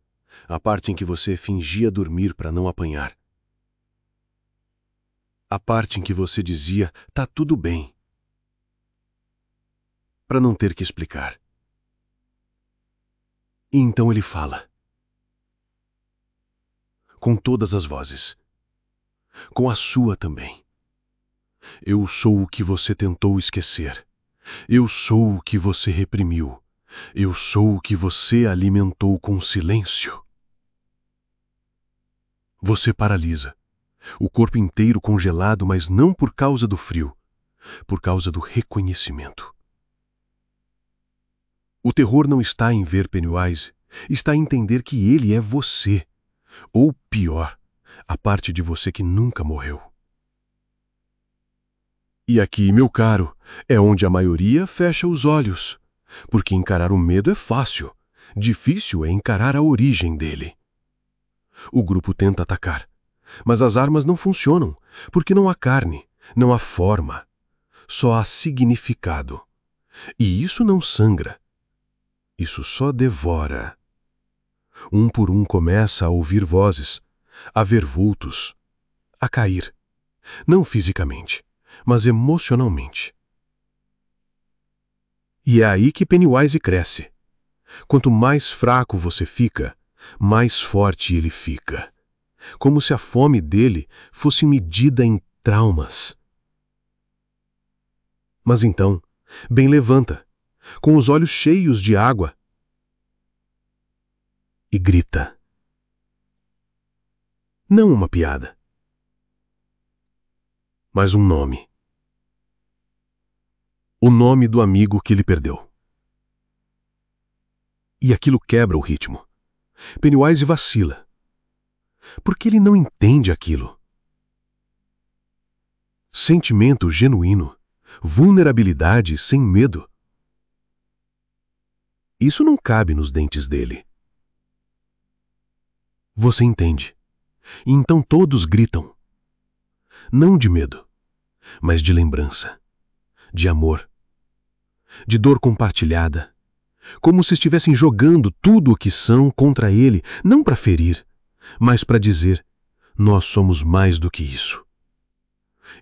a parte em que você fingia dormir para não apanhar. A parte em que você dizia, tá tudo bem, para não ter que explicar. E então ele fala. Com todas as vozes. Com a sua também. Eu sou o que você tentou esquecer. Eu sou o que você reprimiu. Eu sou o que você alimentou com silêncio. Você paralisa. O corpo inteiro congelado, mas não por causa do frio, por causa do reconhecimento. O terror não está em ver Pennywise, está em entender que ele é você. Ou pior, a parte de você que nunca morreu. E aqui, meu caro, é onde a maioria fecha os olhos. Porque encarar o medo é fácil. Difícil é encarar a origem dele. O grupo tenta atacar, mas as armas não funcionam, porque não há carne, não há forma. Só há significado. E isso não sangra. Isso só devora. Um por um começa a ouvir vozes, a ver vultos, a cair. Não fisicamente, mas emocionalmente. E é aí que Pennywise cresce. Quanto mais fraco você fica, mais forte ele fica. Como se a fome dele fosse medida em traumas. Mas então, bem levanta, com os olhos cheios de água, e grita. Não uma piada, mas um nome. O nome do amigo que ele perdeu. E aquilo quebra o ritmo. Pennywise vacila. Porque ele não entende aquilo. Sentimento genuíno, vulnerabilidade sem medo, Isso não cabe nos dentes dele. Você entende? E então todos gritam. Não de medo, mas de lembrança, de amor, de dor compartilhada, como se estivessem jogando tudo o que são contra ele, não para ferir, mas para dizer: nós somos mais do que isso.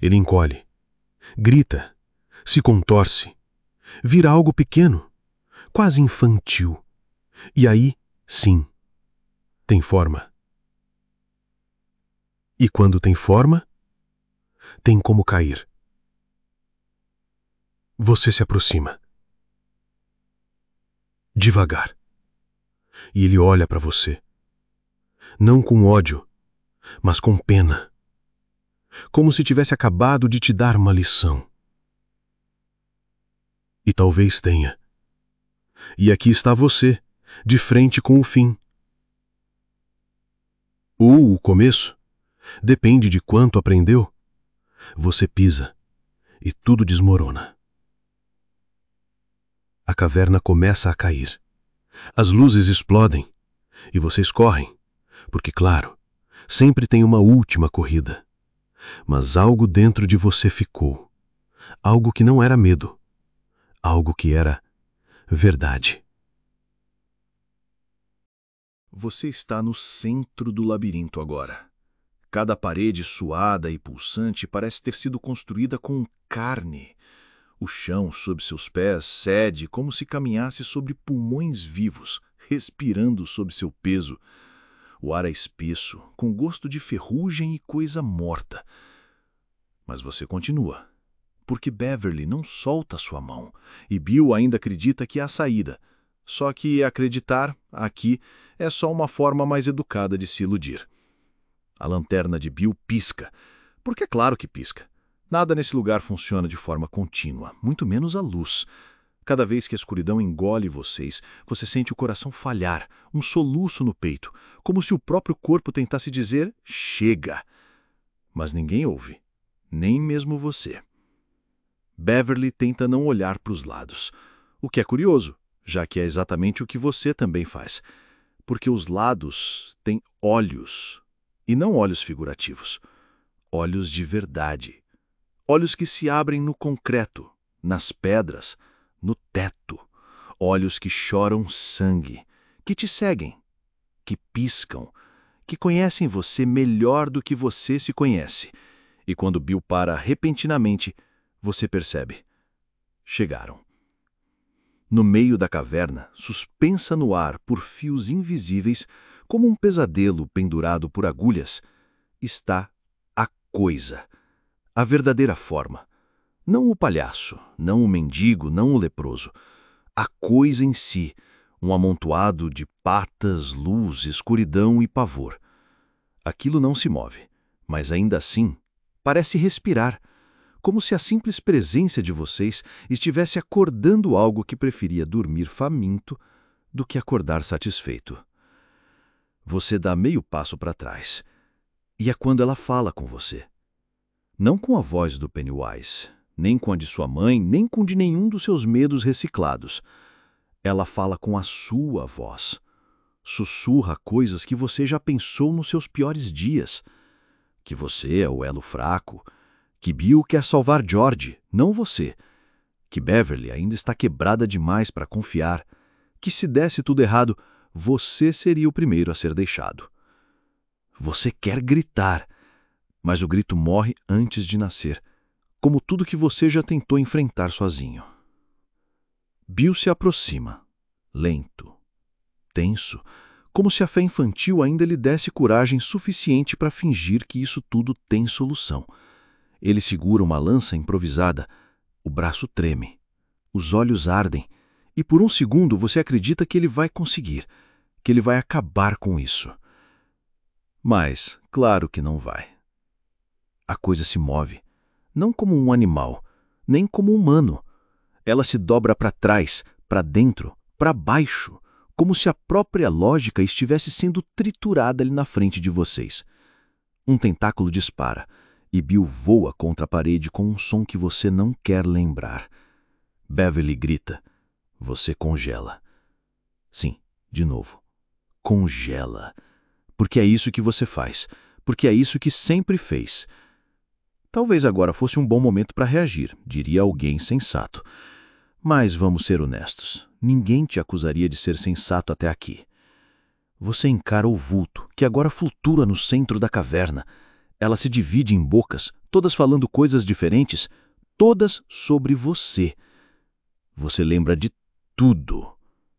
Ele encolhe, grita, se contorce, vira algo pequeno, quase infantil. E aí, sim, tem forma. E quando tem forma, tem como cair. Você se aproxima. Devagar. E ele olha para você. Não com ódio, mas com pena. Como se tivesse acabado de te dar uma lição. E talvez tenha. E aqui está você, de frente com o fim. Ou o começo. Depende de quanto aprendeu. Você pisa e tudo desmorona. A caverna começa a cair. As luzes explodem e vocês correm, porque, claro, sempre tem uma última corrida. Mas algo dentro de você ficou. Algo que não era medo. Algo que era verdade. Você está no centro do labirinto agora. Cada parede suada e pulsante parece ter sido construída com carne. O chão sob seus pés cede como se caminhasse sobre pulmões vivos, respirando sob seu peso. O ar é espesso, com gosto de ferrugem e coisa morta. Mas você continua, porque Beverly não solta sua mão, e Bill ainda acredita que há saída. Só que acreditar, aqui, é só uma forma mais educada de se iludir. A lanterna de Bill pisca, porque é claro que pisca. Nada nesse lugar funciona de forma contínua, muito menos a luz. Cada vez que a escuridão engole vocês, você sente o coração falhar, um soluço no peito, como se o próprio corpo tentasse dizer chega. Mas ninguém ouve, nem mesmo você. Beverly tenta não olhar para os lados, o que é curioso, já que é exatamente o que você também faz, porque os lados têm olhos, e não olhos figurativos, olhos de verdade. Olhos que se abrem no concreto, nas pedras, no teto. Olhos que choram sangue, que te seguem, que piscam, que conhecem você melhor do que você se conhece. E quando Bill para repentinamente, você percebe. Chegaram. No meio da caverna, suspensa no ar por fios invisíveis, como um pesadelo pendurado por agulhas, está a coisa. A verdadeira forma. Não o palhaço, não o mendigo, não o leproso. A coisa em si, um amontoado de patas, luz, escuridão e pavor. Aquilo não se move, mas ainda assim parece respirar, como se a simples presença de vocês estivesse acordando algo que preferia dormir faminto do que acordar satisfeito. Você dá meio passo para trás, e é quando ela fala com você. Não com a voz do Pennywise, nem com a de sua mãe, nem com de nenhum dos seus medos reciclados. Ela fala com a sua voz. Sussurra coisas que você já pensou nos seus piores dias. Que você é o elo fraco. Que Bill quer salvar George, não você. Que Beverly ainda está quebrada demais para confiar. Que se desse tudo errado, você seria o primeiro a ser deixado. Você quer gritar, mas o grito morre antes de nascer, como tudo que você já tentou enfrentar sozinho. Bill se aproxima, lento, tenso, como se a fé infantil ainda lhe desse coragem suficiente para fingir que isso tudo tem solução. Ele segura uma lança improvisada, o braço treme, os olhos ardem, e por um segundo você acredita que ele vai conseguir, que ele vai acabar com isso. Mas, claro que não vai. A coisa se move, não como um animal, nem como um humano. Ela se dobra para trás, para dentro, para baixo, como se a própria lógica estivesse sendo triturada ali na frente de vocês. Um tentáculo dispara, e Bill voa contra a parede com um som que você não quer lembrar. Beverly grita. Você congela. Sim, de novo. Congela. Porque é isso que você faz. Porque é isso que sempre fez. Talvez agora fosse um bom momento para reagir, diria alguém sensato. Mas vamos ser honestos. Ninguém te acusaria de ser sensato até aqui. Você encara o vulto, que agora flutua no centro da caverna. Ela se divide em bocas, todas falando coisas diferentes, todas sobre você. Você lembra de tudo.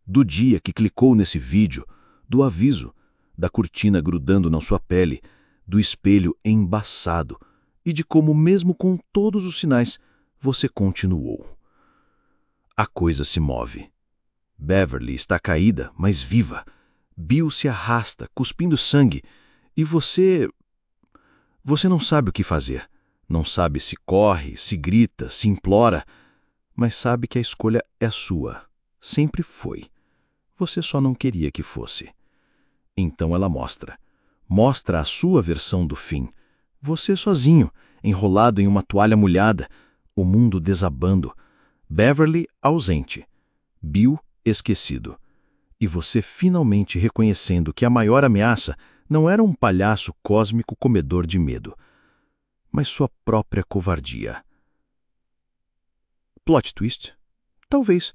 Do dia que clicou nesse vídeo, do aviso, da cortina grudando na sua pele, do espelho embaçado e de como, mesmo com todos os sinais, você continuou. A coisa se move. Beverly está caída, mas viva. Bill se arrasta, cuspindo sangue, e você não sabe o que fazer. Não sabe se corre, se grita, se implora, mas sabe que a escolha é sua. Sempre foi. Você só não queria que fosse. Então ela mostra. Mostra a sua versão do fim. Você sozinho, enrolado em uma toalha molhada, o mundo desabando. Beverly ausente. Bill esquecido. E você finalmente reconhecendo que a maior ameaça não era um palhaço cósmico comedor de medo, mas sua própria covardia. Plot twist? Talvez.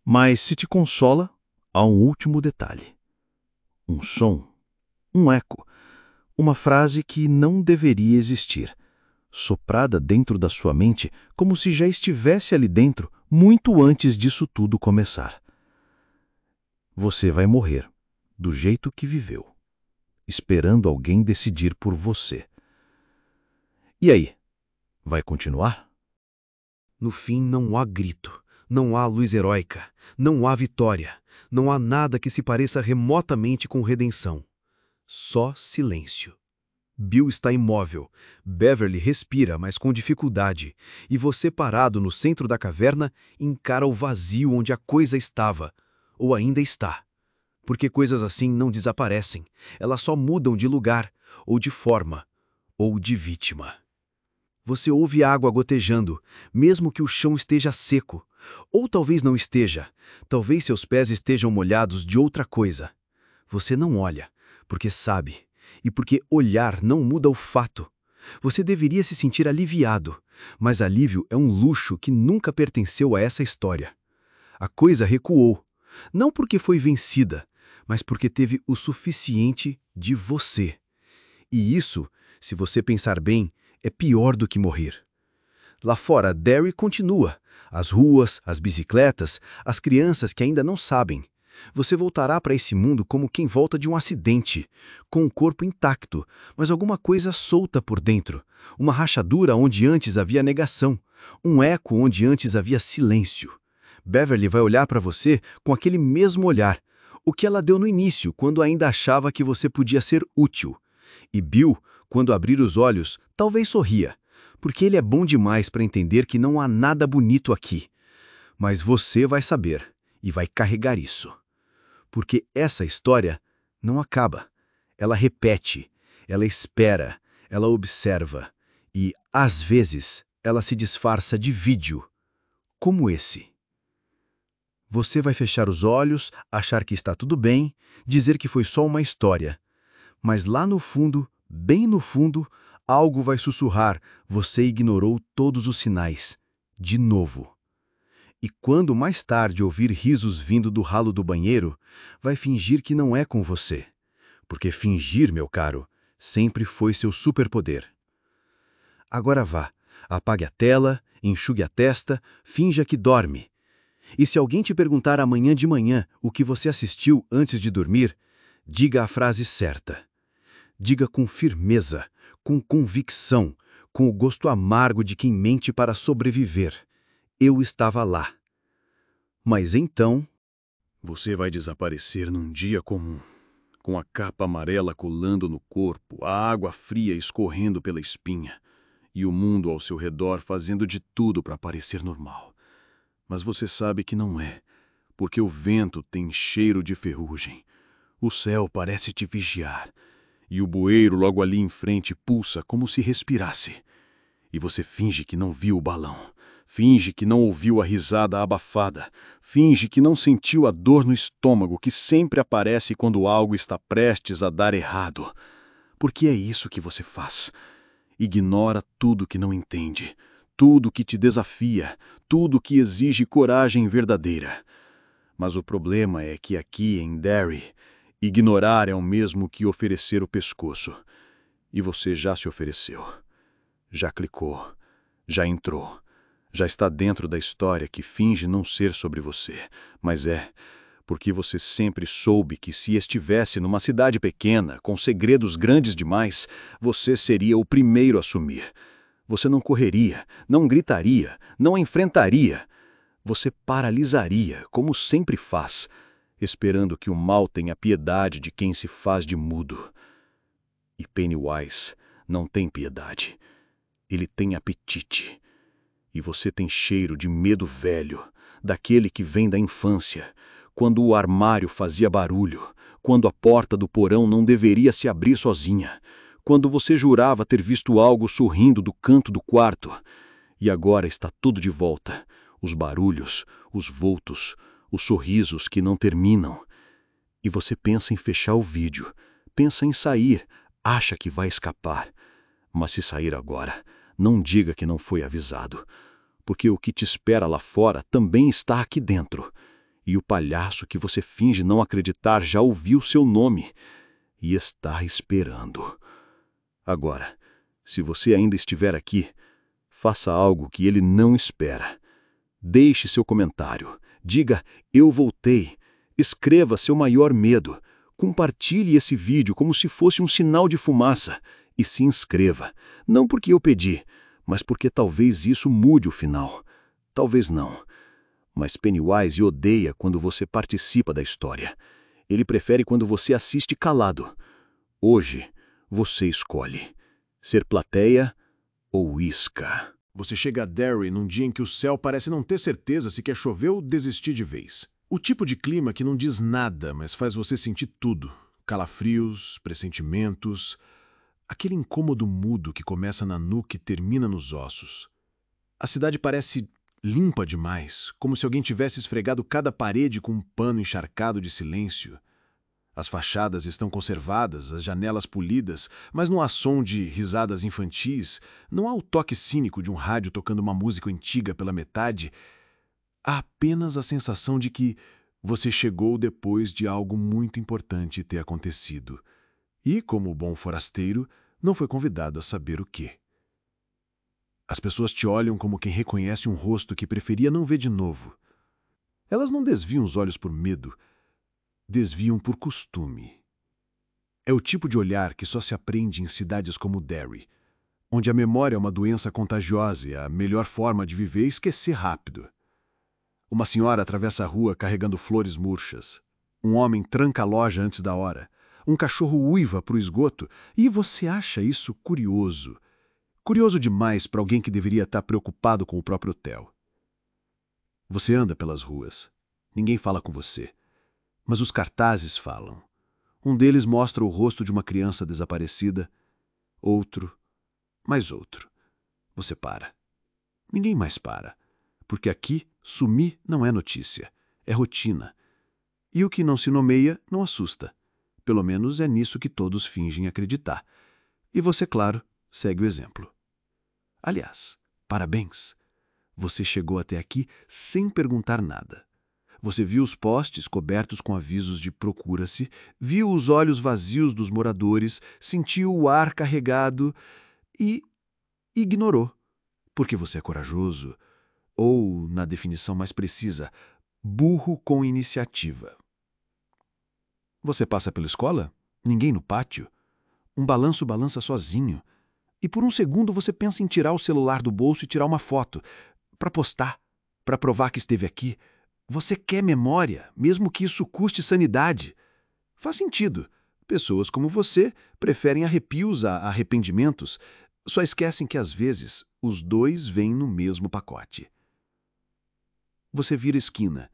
Mas se te consola, há um último detalhe. Um som, um eco, uma frase que não deveria existir, soprada dentro da sua mente como se já estivesse ali dentro muito antes disso tudo começar. Você vai morrer, do jeito que viveu, esperando alguém decidir por você. E aí, vai continuar? No fim não há grito, não há luz heróica, não há vitória, não há nada que se pareça remotamente com redenção. Só silêncio. Bill está imóvel, Beverly respira, mas com dificuldade, e você parado no centro da caverna encara o vazio onde a coisa estava, ou ainda está. Porque coisas assim não desaparecem, elas só mudam de lugar, ou de forma, ou de vítima. Você ouve a água gotejando, mesmo que o chão esteja seco. Ou talvez não esteja, talvez seus pés estejam molhados de outra coisa. Você não olha, porque sabe, e porque olhar não muda o fato. Você deveria se sentir aliviado, mas alívio é um luxo que nunca pertenceu a essa história. A coisa recuou, não porque foi vencida, mas porque teve o suficiente de você. E isso, se você pensar bem, é pior do que morrer. Lá fora, Derry continua. As ruas, as bicicletas, as crianças que ainda não sabem. Você voltará para esse mundo como quem volta de um acidente, com o corpo intacto, mas alguma coisa solta por dentro. Uma rachadura onde antes havia negação, um eco onde antes havia silêncio. Beverly vai olhar para você com aquele mesmo olhar, o que ela deu no início, quando ainda achava que você podia ser útil. E Bill, quando abrir os olhos, talvez sorria, porque ele é bom demais para entender que não há nada bonito aqui. Mas você vai saber, e vai carregar isso. Porque essa história não acaba. Ela repete, ela espera, ela observa, e, às vezes, ela se disfarça de vídeo, como esse. Você vai fechar os olhos, achar que está tudo bem, dizer que foi só uma história. Mas lá no fundo, bem no fundo, algo vai sussurrar, você ignorou todos os sinais. De novo. E quando mais tarde ouvir risos vindo do ralo do banheiro, vai fingir que não é com você. Porque fingir, meu caro, sempre foi seu superpoder. Agora vá, apague a tela, enxugue a testa, finja que dorme. E se alguém te perguntar amanhã de manhã o que você assistiu antes de dormir, diga a frase certa. Diga com firmeza, com convicção, com o gosto amargo de quem mente para sobreviver. Eu estava lá. Mas então... Você vai desaparecer num dia comum, com a capa amarela colando no corpo, a água fria escorrendo pela espinha, e o mundo ao seu redor fazendo de tudo para parecer normal. Mas você sabe que não é, porque o vento tem cheiro de ferrugem. O céu parece te vigiar, e o bueiro logo ali em frente pulsa como se respirasse. E você finge que não viu o balão, Finge que não ouviu a risada abafada. Finge que não sentiu a dor no estômago que sempre aparece quando algo está prestes a dar errado. Porque é isso que você faz. Ignora tudo que não entende, tudo que te desafia, tudo que exige coragem verdadeira. Mas o problema é que aqui em Derry, ignorar é o mesmo que oferecer o pescoço. E você já se ofereceu. Já clicou. Já entrou. Já está dentro da história que finge não ser sobre você, mas é porque você sempre soube que se estivesse numa cidade pequena, com segredos grandes demais, você seria o primeiro a assumir. Você não correria, não gritaria, não enfrentaria. Você paralisaria, como sempre faz, esperando que o mal tenha piedade de quem se faz de mudo. E Pennywise não tem piedade. Ele tem apetite. E você tem cheiro de medo velho, daquele que vem da infância, quando o armário fazia barulho, quando a porta do porão não deveria se abrir sozinha, quando você jurava ter visto algo sorrindo do canto do quarto. E agora está tudo de volta. Os barulhos, os vultos, os sorrisos que não terminam. E você pensa em fechar o vídeo, pensa em sair, acha que vai escapar. Mas se sair agora, não diga que não foi avisado, porque o que te espera lá fora também está aqui dentro. E o palhaço que você finge não acreditar já ouviu seu nome e está esperando. Agora, se você ainda estiver aqui, faça algo que ele não espera. Deixe seu comentário, diga "eu voltei", escreva seu maior medo, compartilhe esse vídeo como se fosse um sinal de fumaça e se inscreva, não porque eu pedi, mas porque talvez isso mude o final. Talvez não. Mas Pennywise odeia quando você participa da história. Ele prefere quando você assiste calado. Hoje, você escolhe ser plateia ou isca. Você chega a Derry num dia em que o céu parece não ter certeza se quer chover ou desistir de vez. O tipo de clima que não diz nada, mas faz você sentir tudo. Calafrios, pressentimentos, aquele incômodo mudo que começa na nuca e termina nos ossos. A cidade parece limpa demais, como se alguém tivesse esfregado cada parede com um pano encharcado de silêncio. As fachadas estão conservadas, as janelas polidas, mas não há som de risadas infantis, não há o toque cínico de um rádio tocando uma música antiga pela metade. Há apenas a sensação de que você chegou depois de algo muito importante ter acontecido. E, como bom forasteiro, não foi convidado a saber o quê. As pessoas te olham como quem reconhece um rosto que preferia não ver de novo. Elas não desviam os olhos por medo, desviam por costume. É o tipo de olhar que só se aprende em cidades como Derry, onde a memória é uma doença contagiosa e a melhor forma de viver é esquecer rápido. Uma senhora atravessa a rua carregando flores murchas. Um homem tranca a loja antes da hora. Um cachorro uiva para o esgoto e você acha isso curioso. Curioso demais para alguém que deveria estar preocupado com o próprio hotel. Você anda pelas ruas. Ninguém fala com você. Mas os cartazes falam. Um deles mostra o rosto de uma criança desaparecida. Outro. Mais outro. Você para. Ninguém mais para. Porque aqui, sumir não é notícia. É rotina. E o que não se nomeia não assusta. Pelo menos é nisso que todos fingem acreditar. E você, claro, segue o exemplo. Aliás, parabéns! Você chegou até aqui sem perguntar nada. Você viu os postes cobertos com avisos de procura-se, viu os olhos vazios dos moradores, sentiu o ar carregado e ignorou. Porque você é corajoso, ou, na definição mais precisa, burro com iniciativa. Você passa pela escola? Ninguém no pátio? Um balanço balança sozinho. E por um segundo você pensa em tirar o celular do bolso e tirar uma foto, para postar, para provar que esteve aqui. Você quer memória, mesmo que isso custe sanidade. Faz sentido. Pessoas como você preferem arrepios a arrependimentos, só esquecem que às vezes os dois vêm no mesmo pacote. Você vira esquina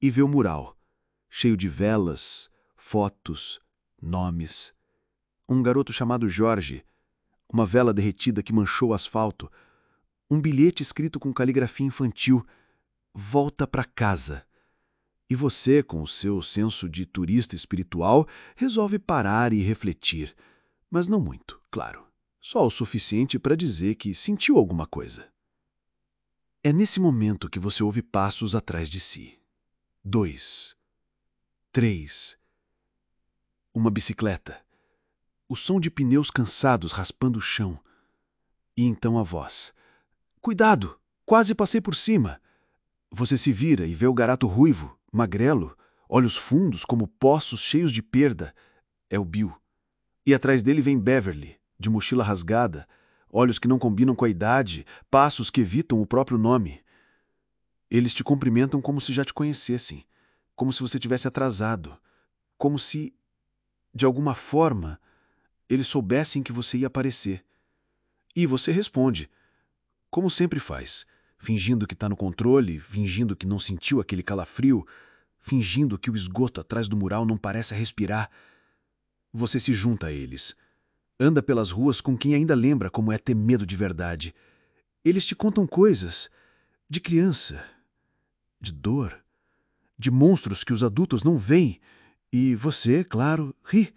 e vê o mural, cheio de velas, fotos, nomes. Um garoto chamado Jorge, uma vela derretida que manchou o asfalto, Um bilhete escrito com caligrafia infantil. Volta para casa. E você, com o seu senso de turista espiritual, resolve parar e refletir. Mas não muito, claro. Só o suficiente para dizer que sentiu alguma coisa. É nesse momento que você ouve passos atrás de si. 2, 3. Uma bicicleta. O som de pneus cansados raspando o chão. E então a voz. Cuidado! Quase passei por cima! Você se vira e vê o garato ruivo, magrelo, olhos fundos como poços cheios de perda. É o Bill. E atrás dele vem Beverly, de mochila rasgada, olhos que não combinam com a idade, passos que evitam o próprio nome. Eles te cumprimentam como se já te conhecessem, como se você tivesse atrasado, como se, de alguma forma, eles soubessem que você ia aparecer. E você responde, como sempre faz, fingindo que está no controle, fingindo que não sentiu aquele calafrio, fingindo que o esgoto atrás do mural não parece respirar. Você se junta a eles. Anda pelas ruas com quem ainda lembra como é ter medo de verdade. Eles te contam coisas de criança, de dor, de monstros que os adultos não veem. E você, claro, ri,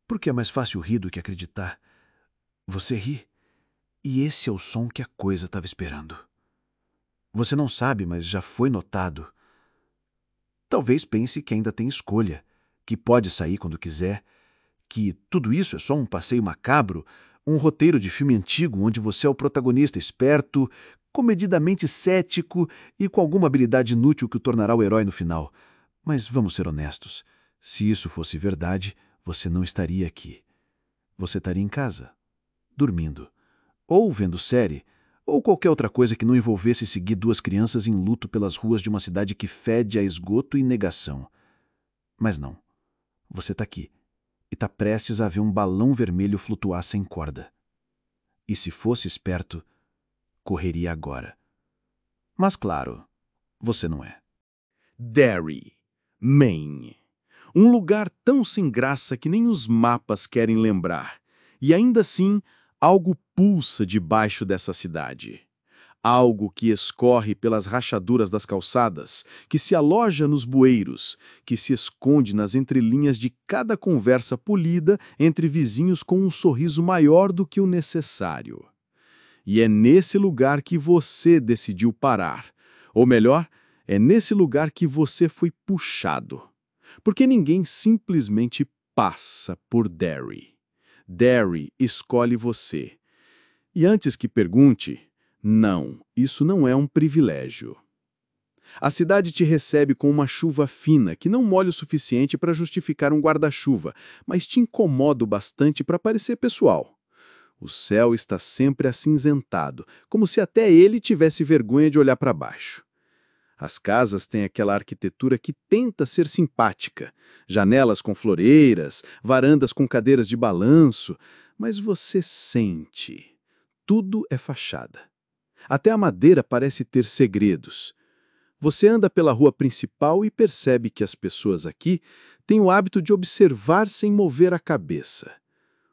porque é mais fácil rir do que acreditar. Você ri, e esse é o som que a coisa estava esperando. Você não sabe, mas já foi notado. Talvez pense que ainda tem escolha, que pode sair quando quiser, que tudo isso é só um passeio macabro, um roteiro de filme antigo onde você é o protagonista esperto, comedidamente cético e com alguma habilidade inútil que o tornará o herói no final. Mas vamos ser honestos. Se isso fosse verdade, você não estaria aqui. Você estaria em casa, dormindo, ou vendo série, ou qualquer outra coisa que não envolvesse seguir duas crianças em luto pelas ruas de uma cidade que fede a esgoto e negação. Mas não. Você está aqui. E está prestes a ver um balão vermelho flutuar sem corda. E se fosse esperto, correria agora. Mas claro, você não é. Derry, Maine. Um lugar tão sem graça que nem os mapas querem lembrar. E ainda assim, algo pulsa debaixo dessa cidade. Algo que escorre pelas rachaduras das calçadas, que se aloja nos bueiros, que se esconde nas entrelinhas de cada conversa polida entre vizinhos com um sorriso maior do que o necessário. E é nesse lugar que você decidiu parar. Ou melhor, é nesse lugar que você foi puxado. Porque ninguém simplesmente passa por Derry. Derry escolhe você. E antes que pergunte, não, isso não é um privilégio. A cidade te recebe com uma chuva fina que não molha o suficiente para justificar um guarda-chuva, mas te incomoda o bastante para parecer pessoal. O céu está sempre acinzentado, como se até ele tivesse vergonha de olhar para baixo. As casas têm aquela arquitetura que tenta ser simpática, janelas com floreiras, varandas com cadeiras de balanço, mas você sente. Tudo é fachada. Até a madeira parece ter segredos. Você anda pela rua principal e percebe que as pessoas aqui têm o hábito de observar sem mover a cabeça.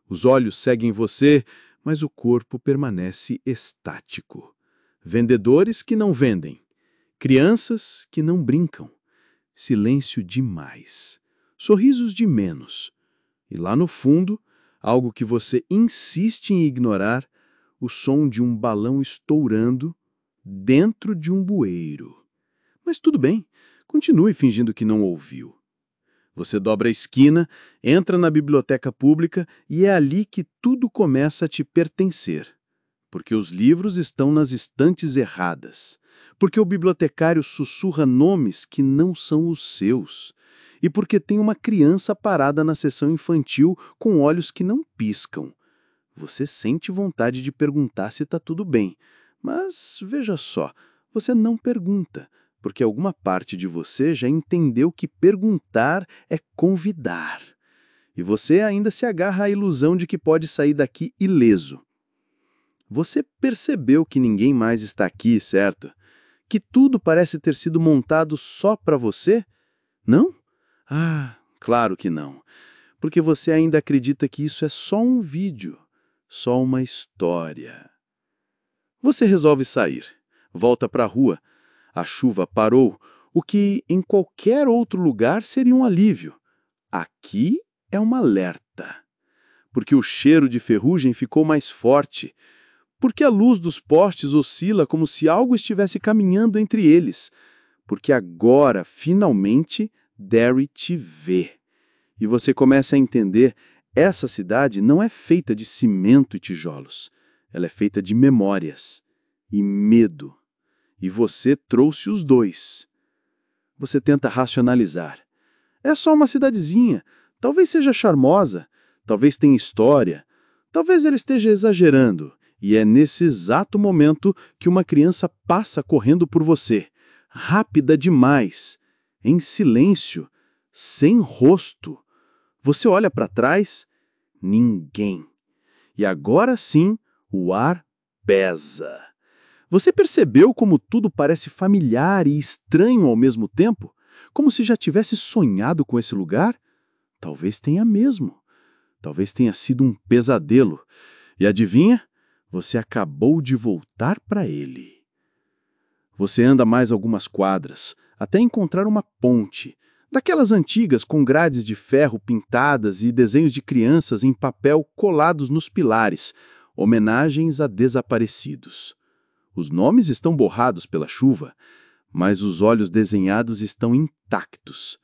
Os olhos seguem você, mas o corpo permanece estático. Vendedores que não vendem. Crianças que não brincam. Silêncio demais. Sorrisos de menos. E lá no fundo, algo que você insiste em ignorar, o som de um balão estourando dentro de um bueiro. Mas tudo bem, continue fingindo que não ouviu. Você dobra a esquina, entra na biblioteca pública e é ali que tudo começa a te pertencer. Porque os livros estão nas estantes erradas. Porque o bibliotecário sussurra nomes que não são os seus. E porque tem uma criança parada na sessão infantil com olhos que não piscam. Você sente vontade de perguntar se está tudo bem. Mas, veja só, você não pergunta, porque alguma parte de você já entendeu que perguntar é convidar. E você ainda se agarra à ilusão de que pode sair daqui ileso. Você percebeu que ninguém mais está aqui, certo? Que tudo parece ter sido montado só para você? Não? Ah, claro que não. Porque você ainda acredita que isso é só um vídeo, só uma história. Você resolve sair. Volta para a rua. A chuva parou, o que em qualquer outro lugar seria um alívio. Aqui é um alerta. Porque o cheiro de ferrugem ficou mais forte. Porque a luz dos postes oscila como se algo estivesse caminhando entre eles. Porque agora, finalmente, Derry te vê. E você começa a entender, essa cidade não é feita de cimento e tijolos. Ela é feita de memórias e medo. E você trouxe os dois. Você tenta racionalizar. É só uma cidadezinha. Talvez seja charmosa. Talvez tenha história. Talvez ele esteja exagerando. E é nesse exato momento que uma criança passa correndo por você. Rápida demais. Em silêncio. Sem rosto. Você olha para trás. Ninguém. E agora sim, o ar pesa. Você percebeu como tudo parece familiar e estranho ao mesmo tempo? Como se já tivesse sonhado com esse lugar? Talvez tenha mesmo. Talvez tenha sido um pesadelo. E adivinha? Você acabou de voltar para ele. Você anda mais algumas quadras, até encontrar uma ponte, daquelas antigas com grades de ferro pintadas e desenhos de crianças em papel colados nos pilares, homenagens a desaparecidos. Os nomes estão borrados pela chuva, mas os olhos desenhados estão intactos.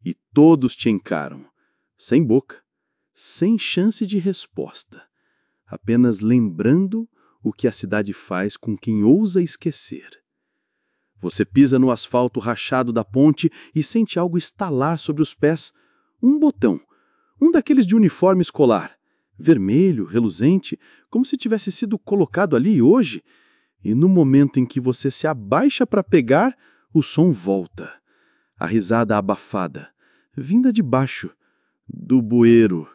E todos te encaram, sem boca, sem chance de resposta, apenas lembrando o que a cidade faz com quem ousa esquecer. Você pisa no asfalto rachado da ponte e sente algo estalar sobre os pés. Um botão, um daqueles de uniforme escolar, vermelho, reluzente, como se tivesse sido colocado ali hoje. E no momento em que você se abaixa para pegar, o som volta. A risada abafada, vinda de baixo, do bueiro.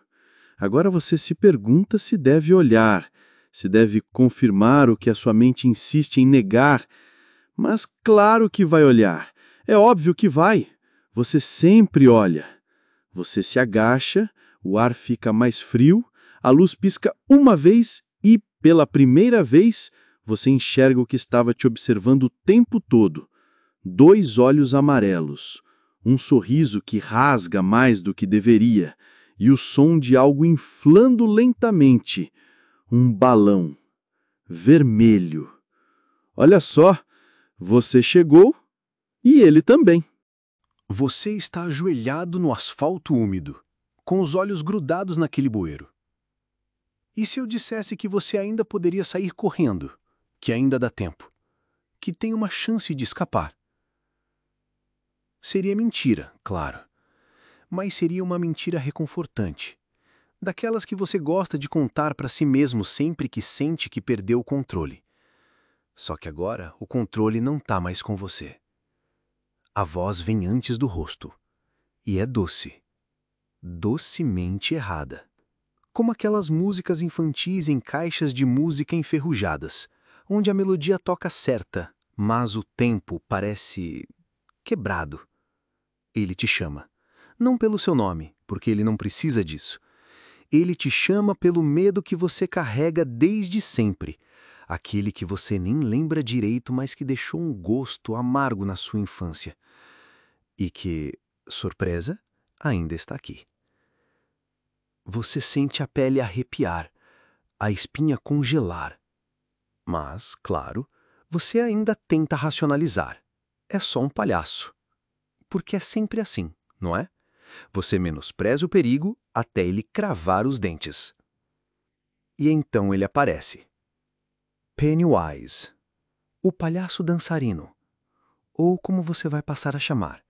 Agora você se pergunta se deve olhar, se deve confirmar o que a sua mente insiste em negar. Mas claro que vai olhar. É óbvio que vai. Você sempre olha. Você se agacha, o ar fica mais frio, a luz pisca uma vez e, pela primeira vez, você enxerga o que estava te observando o tempo todo. 2 olhos amarelos, um sorriso que rasga mais do que deveria e o som de algo inflando lentamente. Um balão. Vermelho. Olha só, você chegou e ele também. Você está ajoelhado no asfalto úmido, com os olhos grudados naquele bueiro. E se eu dissesse que você ainda poderia sair correndo? Que ainda dá tempo, que tem uma chance de escapar. Seria mentira, claro, mas seria uma mentira reconfortante, daquelas que você gosta de contar para si mesmo sempre que sente que perdeu o controle. Só que agora o controle não está mais com você. A voz vem antes do rosto, e é doce, docemente errada, como aquelas músicas infantis em caixas de música enferrujadas, onde a melodia toca certa, mas o tempo parece quebrado. Ele te chama, não pelo seu nome, porque ele não precisa disso. Ele te chama pelo medo que você carrega desde sempre, aquele que você nem lembra direito, mas que deixou um gosto amargo na sua infância. E que, surpresa, ainda está aqui. Você sente a pele arrepiar, a espinha congelar. Mas, claro, você ainda tenta racionalizar. É só um palhaço. Porque é sempre assim, não é? Você menospreza o perigo até ele cravar os dentes. E então ele aparece. Pennywise, o palhaço dançarino, ou como você vai passar a chamar,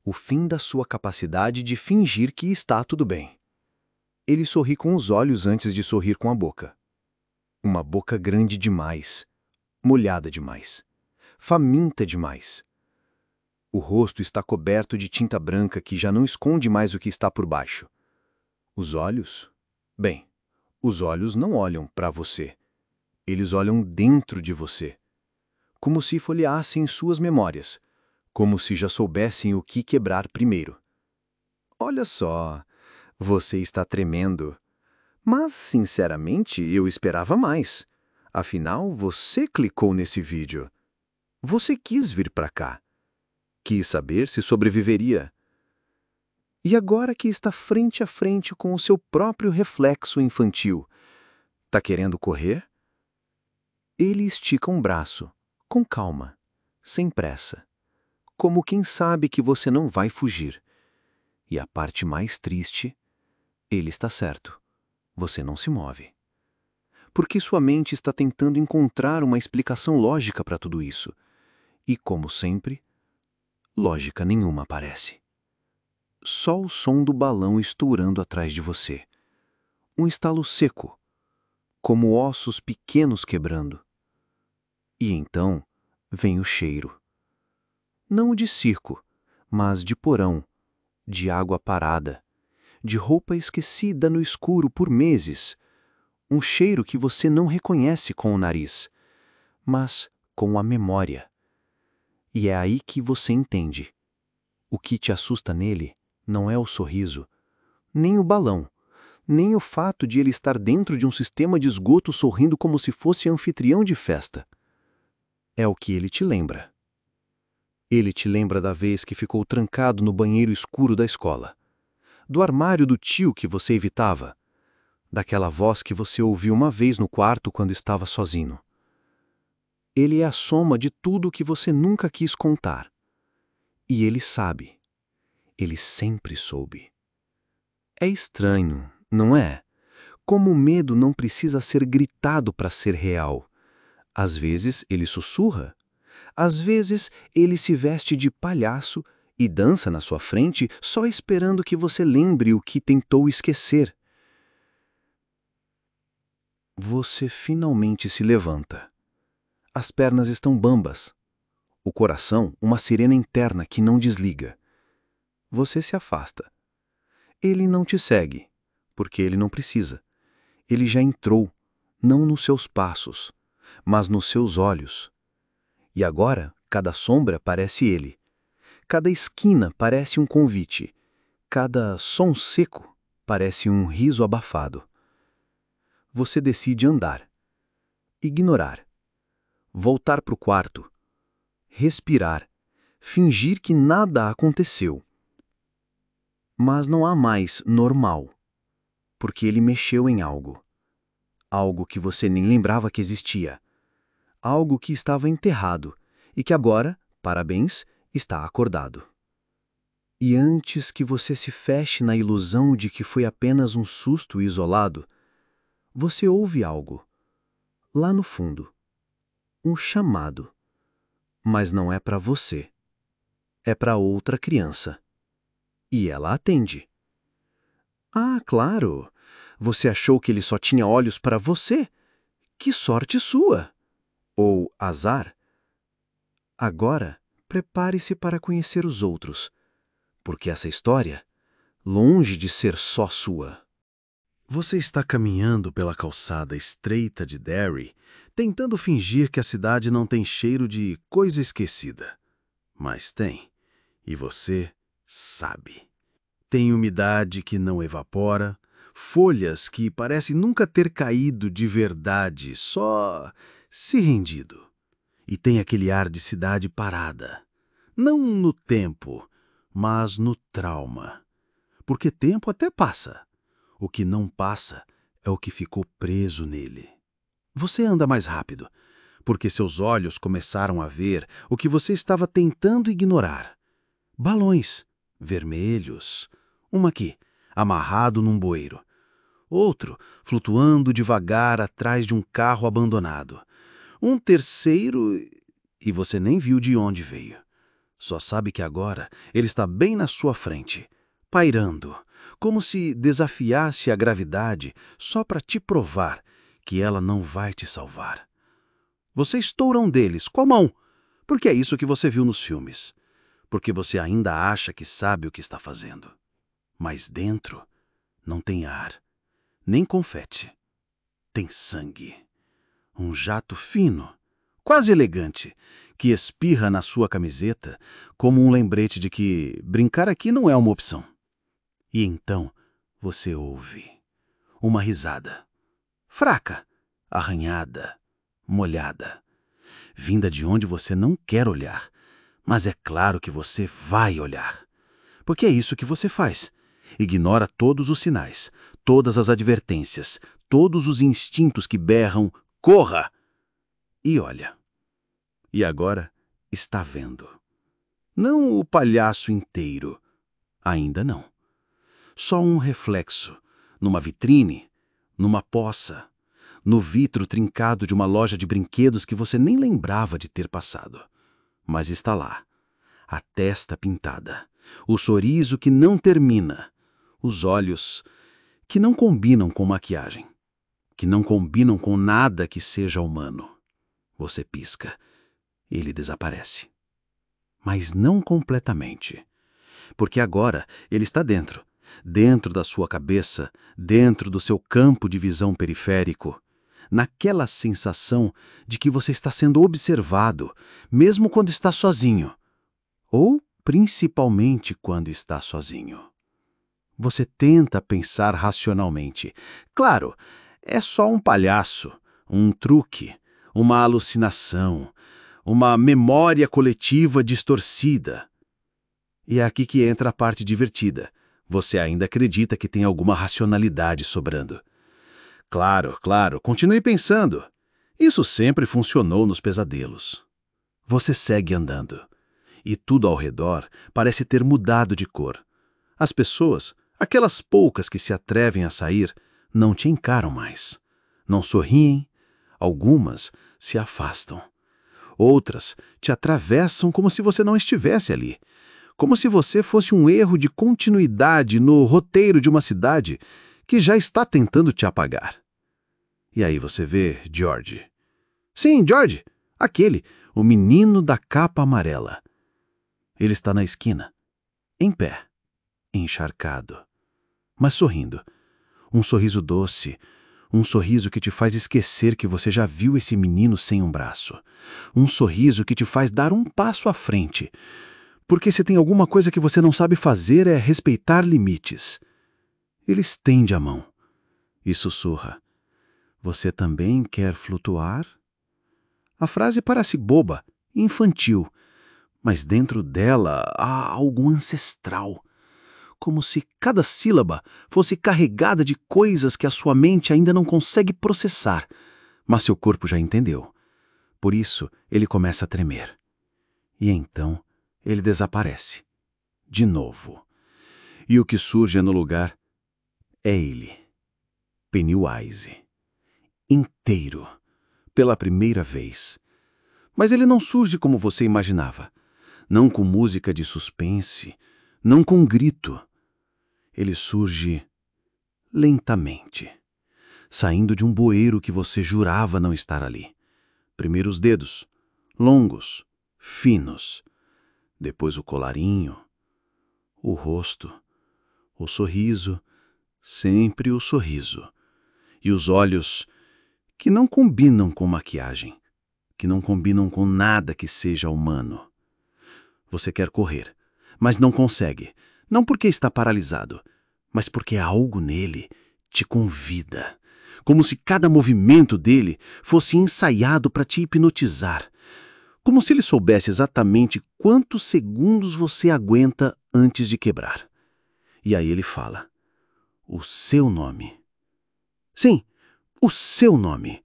o fim da sua capacidade de fingir que está tudo bem. Ele sorri com os olhos antes de sorrir com a boca. Uma boca grande demais, molhada demais, faminta demais. O rosto está coberto de tinta branca que já não esconde mais o que está por baixo. Os olhos? Bem, os olhos não olham para você. Eles olham dentro de você. Como se folheassem suas memórias. Como se já soubessem o que quebrar primeiro. Olha só, você está tremendo. Mas, sinceramente, eu esperava mais. Afinal, você clicou nesse vídeo. Você quis vir para cá. Quis saber se sobreviveria. E agora que está frente a frente com o seu próprio reflexo infantil, tá querendo correr? Ele estica um braço, com calma, sem pressa, como quem sabe que você não vai fugir. E a parte mais triste, ele está certo. Você não se move. Porque sua mente está tentando encontrar uma explicação lógica para tudo isso. E, como sempre, lógica nenhuma aparece. Só o som do balão estourando atrás de você. Um estalo seco, como ossos pequenos quebrando. E então vem o cheiro. Não o de circo, mas de porão, de água parada, de roupa esquecida no escuro por meses. Um cheiro que você não reconhece com o nariz, mas com a memória. E é aí que você entende. O que te assusta nele não é o sorriso, nem o balão, nem o fato de ele estar dentro de um sistema de esgoto sorrindo como se fosse anfitrião de festa. É o que ele te lembra. Ele te lembra da vez que ficou trancado no banheiro escuro da escola, do armário do tio que você evitava, daquela voz que você ouviu uma vez no quarto quando estava sozinho. Ele é a soma de tudo o que você nunca quis contar. E ele sabe. Ele sempre soube. É estranho, não é? Como o medo não precisa ser gritado para ser real. Às vezes ele sussurra. Às vezes ele se veste de palhaço e dança na sua frente só esperando que você lembre o que tentou esquecer. Você finalmente se levanta. As pernas estão bambas. O coração, uma sirena interna que não desliga. Você se afasta. Ele não te segue, porque ele não precisa. Ele já entrou, não nos seus passos, mas nos seus olhos. E agora, cada sombra parece ele. Cada esquina parece um convite. Cada som seco parece um riso abafado. Você decide andar. Ignorar. Voltar para o quarto. Respirar. Fingir que nada aconteceu. Mas não há mais normal. Porque ele mexeu em algo. Algo que você nem lembrava que existia. Algo que estava enterrado e que agora, parabéns, está acordado. E antes que você se feche na ilusão de que foi apenas um susto isolado, você ouve algo. Lá no fundo. Um chamado. Mas não é para você. É para outra criança. E ela atende. Ah, claro! Você achou que ele só tinha olhos para você? Que sorte sua! Ou azar. Agora, prepare-se para conhecer os outros, porque essa história, longe de ser só sua. Você está caminhando pela calçada estreita de Derry, tentando fingir que a cidade não tem cheiro de coisa esquecida. Mas tem, e você sabe. Tem umidade que não evapora, folhas que parecem nunca ter caído de verdade, só se rendido. E tem aquele ar de cidade parada. Não no tempo, mas no trauma. Porque tempo até passa. O que não passa é o que ficou preso nele. Você anda mais rápido, porque seus olhos começaram a ver o que você estava tentando ignorar. Balões, vermelhos. Um aqui, amarrado num bueiro. Outro, flutuando devagar atrás de um carro abandonado. Um terceiro, e você nem viu de onde veio. Só sabe que agora ele está bem na sua frente, pairando, como se desafiasse a gravidade só para te provar que ela não vai te salvar. Você estoura um deles com a mão, porque é isso que você viu nos filmes. Porque você ainda acha que sabe o que está fazendo. Mas dentro não tem ar, nem confete. Tem sangue. Um jato fino, quase elegante, que espirra na sua camiseta como um lembrete de que brincar aqui não é uma opção. E então você ouve uma risada, fraca, arranhada, molhada, vinda de onde você não quer olhar, mas é claro que você vai olhar. Porque é isso que você faz. Ignora todos os sinais, todas as advertências, todos os instintos que berram, corra! E olha. E agora está vendo. Não o palhaço inteiro. Ainda não. Só um reflexo, numa vitrine, numa poça, no vitro trincado de uma loja de brinquedos que você nem lembrava de ter passado. Mas está lá, a testa pintada, o sorriso que não termina, os olhos que não combinam com maquiagem, que não combinam com nada que seja humano. Você pisca, ele desaparece. Mas não completamente, porque agora ele está dentro da sua cabeça, dentro do seu campo de visão periférico, naquela sensação de que você está sendo observado, mesmo quando está sozinho, ou principalmente quando está sozinho. Você tenta pensar racionalmente. Claro, é só um palhaço, um truque, uma alucinação, uma memória coletiva distorcida. E é aqui que entra a parte divertida. Você ainda acredita que tem alguma racionalidade sobrando. Claro, continue pensando. Isso sempre funcionou nos pesadelos. Você segue andando. E tudo ao redor parece ter mudado de cor. As pessoas, aquelas poucas que se atrevem a sair, não te encaram mais. Não sorriem. Algumas se afastam. Outras te atravessam como se você não estivesse ali. Como se você fosse um erro de continuidade no roteiro de uma cidade que já está tentando te apagar. E aí você vê George. Sim, George, o menino da capa amarela. Ele está na esquina, em pé, encharcado, mas sorrindo. Um sorriso doce, um sorriso que te faz esquecer que você já viu esse menino sem um braço. Um sorriso que te faz dar um passo à frente. Porque se tem alguma coisa que você não sabe fazer é respeitar limites. Ele estende a mão e sussurra. Você também quer flutuar? A frase parece boba, infantil, mas dentro dela há algo ancestral. Como se cada sílaba fosse carregada de coisas que a sua mente ainda não consegue processar, mas seu corpo já entendeu. Por isso, ele começa a tremer. E então, ele desaparece. De novo. E o que surge no lugar é ele. Pennywise. Inteiro. Pela primeira vez. Mas ele não surge como você imaginava. Não com música de suspense, não com grito. Ele surge lentamente, saindo de um bueiro que você jurava não estar ali. Primeiro os dedos, longos, finos. Depois o colarinho, o rosto, o sorriso, sempre o sorriso. E os olhos que não combinam com maquiagem, que não combinam com nada que seja humano. Você quer correr, mas não consegue. Não porque está paralisado, mas porque algo nele te convida. Como se cada movimento dele fosse ensaiado para te hipnotizar. Como se ele soubesse exatamente quantos segundos você aguenta antes de quebrar. E aí ele fala. O seu nome. Sim, o seu nome.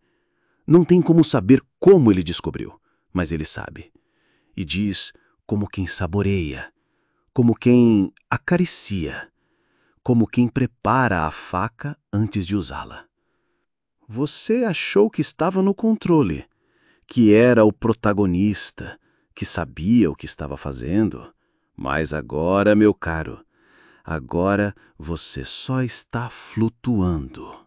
Não tem como saber como ele descobriu, mas ele sabe. E diz como quem saboreia, como quem acaricia, como quem prepara a faca antes de usá-la. Você achou que estava no controle, que era o protagonista, que sabia o que estava fazendo, mas agora, meu caro, agora você só está flutuando.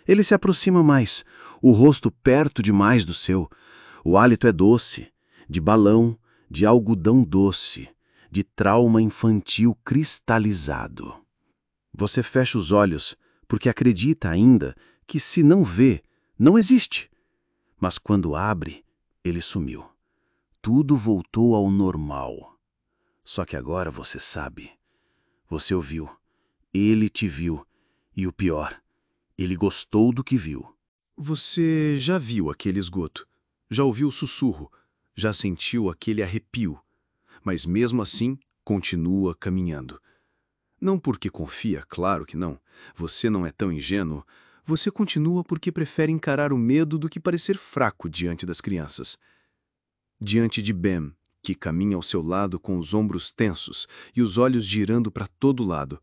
Ele se aproxima mais, o rosto perto demais do seu. O hálito é doce, de balão, de algodão doce, de trauma infantil cristalizado. Você fecha os olhos porque acredita ainda que se não vê, não existe. Mas quando abre, ele sumiu. Tudo voltou ao normal. Só que agora você sabe. Você ouviu. Ele te viu. E o pior, ele gostou do que viu. Você já viu aquele esgoto, já ouviu o sussurro, já sentiu aquele arrepio, mas mesmo assim continua caminhando. Não porque confia, claro que não. Você não é tão ingênuo. Você continua porque prefere encarar o medo do que parecer fraco diante das crianças. Diante de Ben, que caminha ao seu lado com os ombros tensos e os olhos girando para todo lado.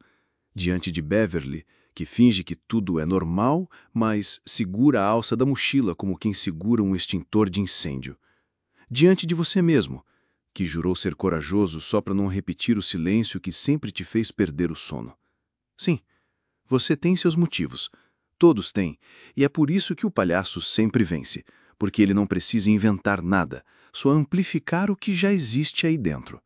Diante de Beverly, que finge que tudo é normal, mas segura a alça da mochila como quem segura um extintor de incêndio. Diante de você mesmo, que jurou ser corajoso só para não repetir o silêncio que sempre te fez perder o sono. Sim, você tem seus motivos. Todos têm, e é por isso que o palhaço sempre vence, porque ele não precisa inventar nada, só amplificar o que já existe aí dentro.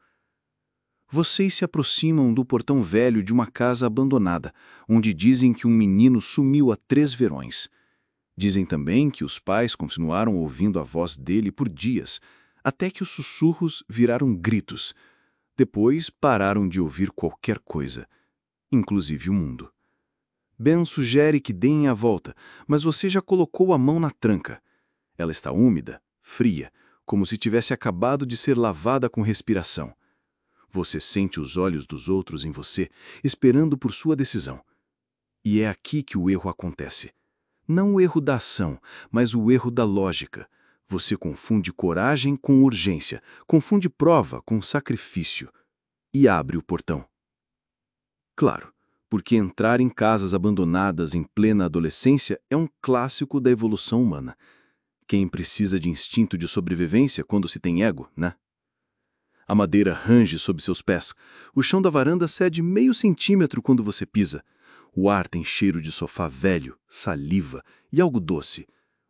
Vocês se aproximam do portão velho de uma casa abandonada, onde dizem que um menino sumiu há 3 verões. Dizem também que os pais continuaram ouvindo a voz dele por dias, até que os sussurros viraram gritos. Depois pararam de ouvir qualquer coisa, inclusive o mundo. Ben sugere que deem a volta, mas você já colocou a mão na tranca. Ela está úmida, fria, como se tivesse acabado de ser lavada com respiração. Você sente os olhos dos outros em você, esperando por sua decisão. E é aqui que o erro acontece. Não o erro da ação, mas o erro da lógica. Você confunde coragem com urgência, confunde prova com sacrifício e abre o portão. Claro, porque entrar em casas abandonadas em plena adolescência é um clássico da evolução humana. Quem precisa de instinto de sobrevivência quando se tem ego, né? A madeira range sob seus pés. O chão da varanda cede meio centímetro quando você pisa. O ar tem cheiro de sofá velho, saliva e algo doce.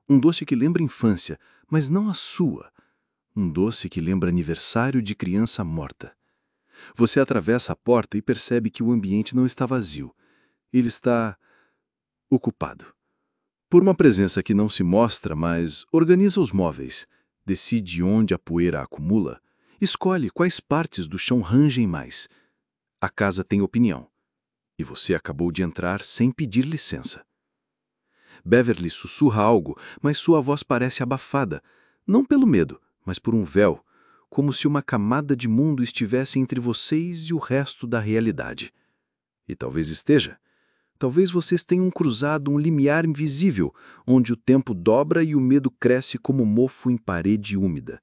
Um doce que lembra infância, mas não a sua. Um doce que lembra aniversário de criança morta. Você atravessa a porta e percebe que o ambiente não está vazio. Ele está ocupado. Por uma presença que não se mostra, mas organiza os móveis, decide onde a poeira acumula, escolhe quais partes do chão rangem mais. A casa tem opinião. E você acabou de entrar sem pedir licença. Beverly sussurra algo, mas sua voz parece abafada, não pelo medo, mas por um véu, como se uma camada de mundo estivesse entre vocês e o resto da realidade. E talvez esteja. Talvez vocês tenham cruzado um limiar invisível, onde o tempo dobra e o medo cresce como mofo em parede úmida.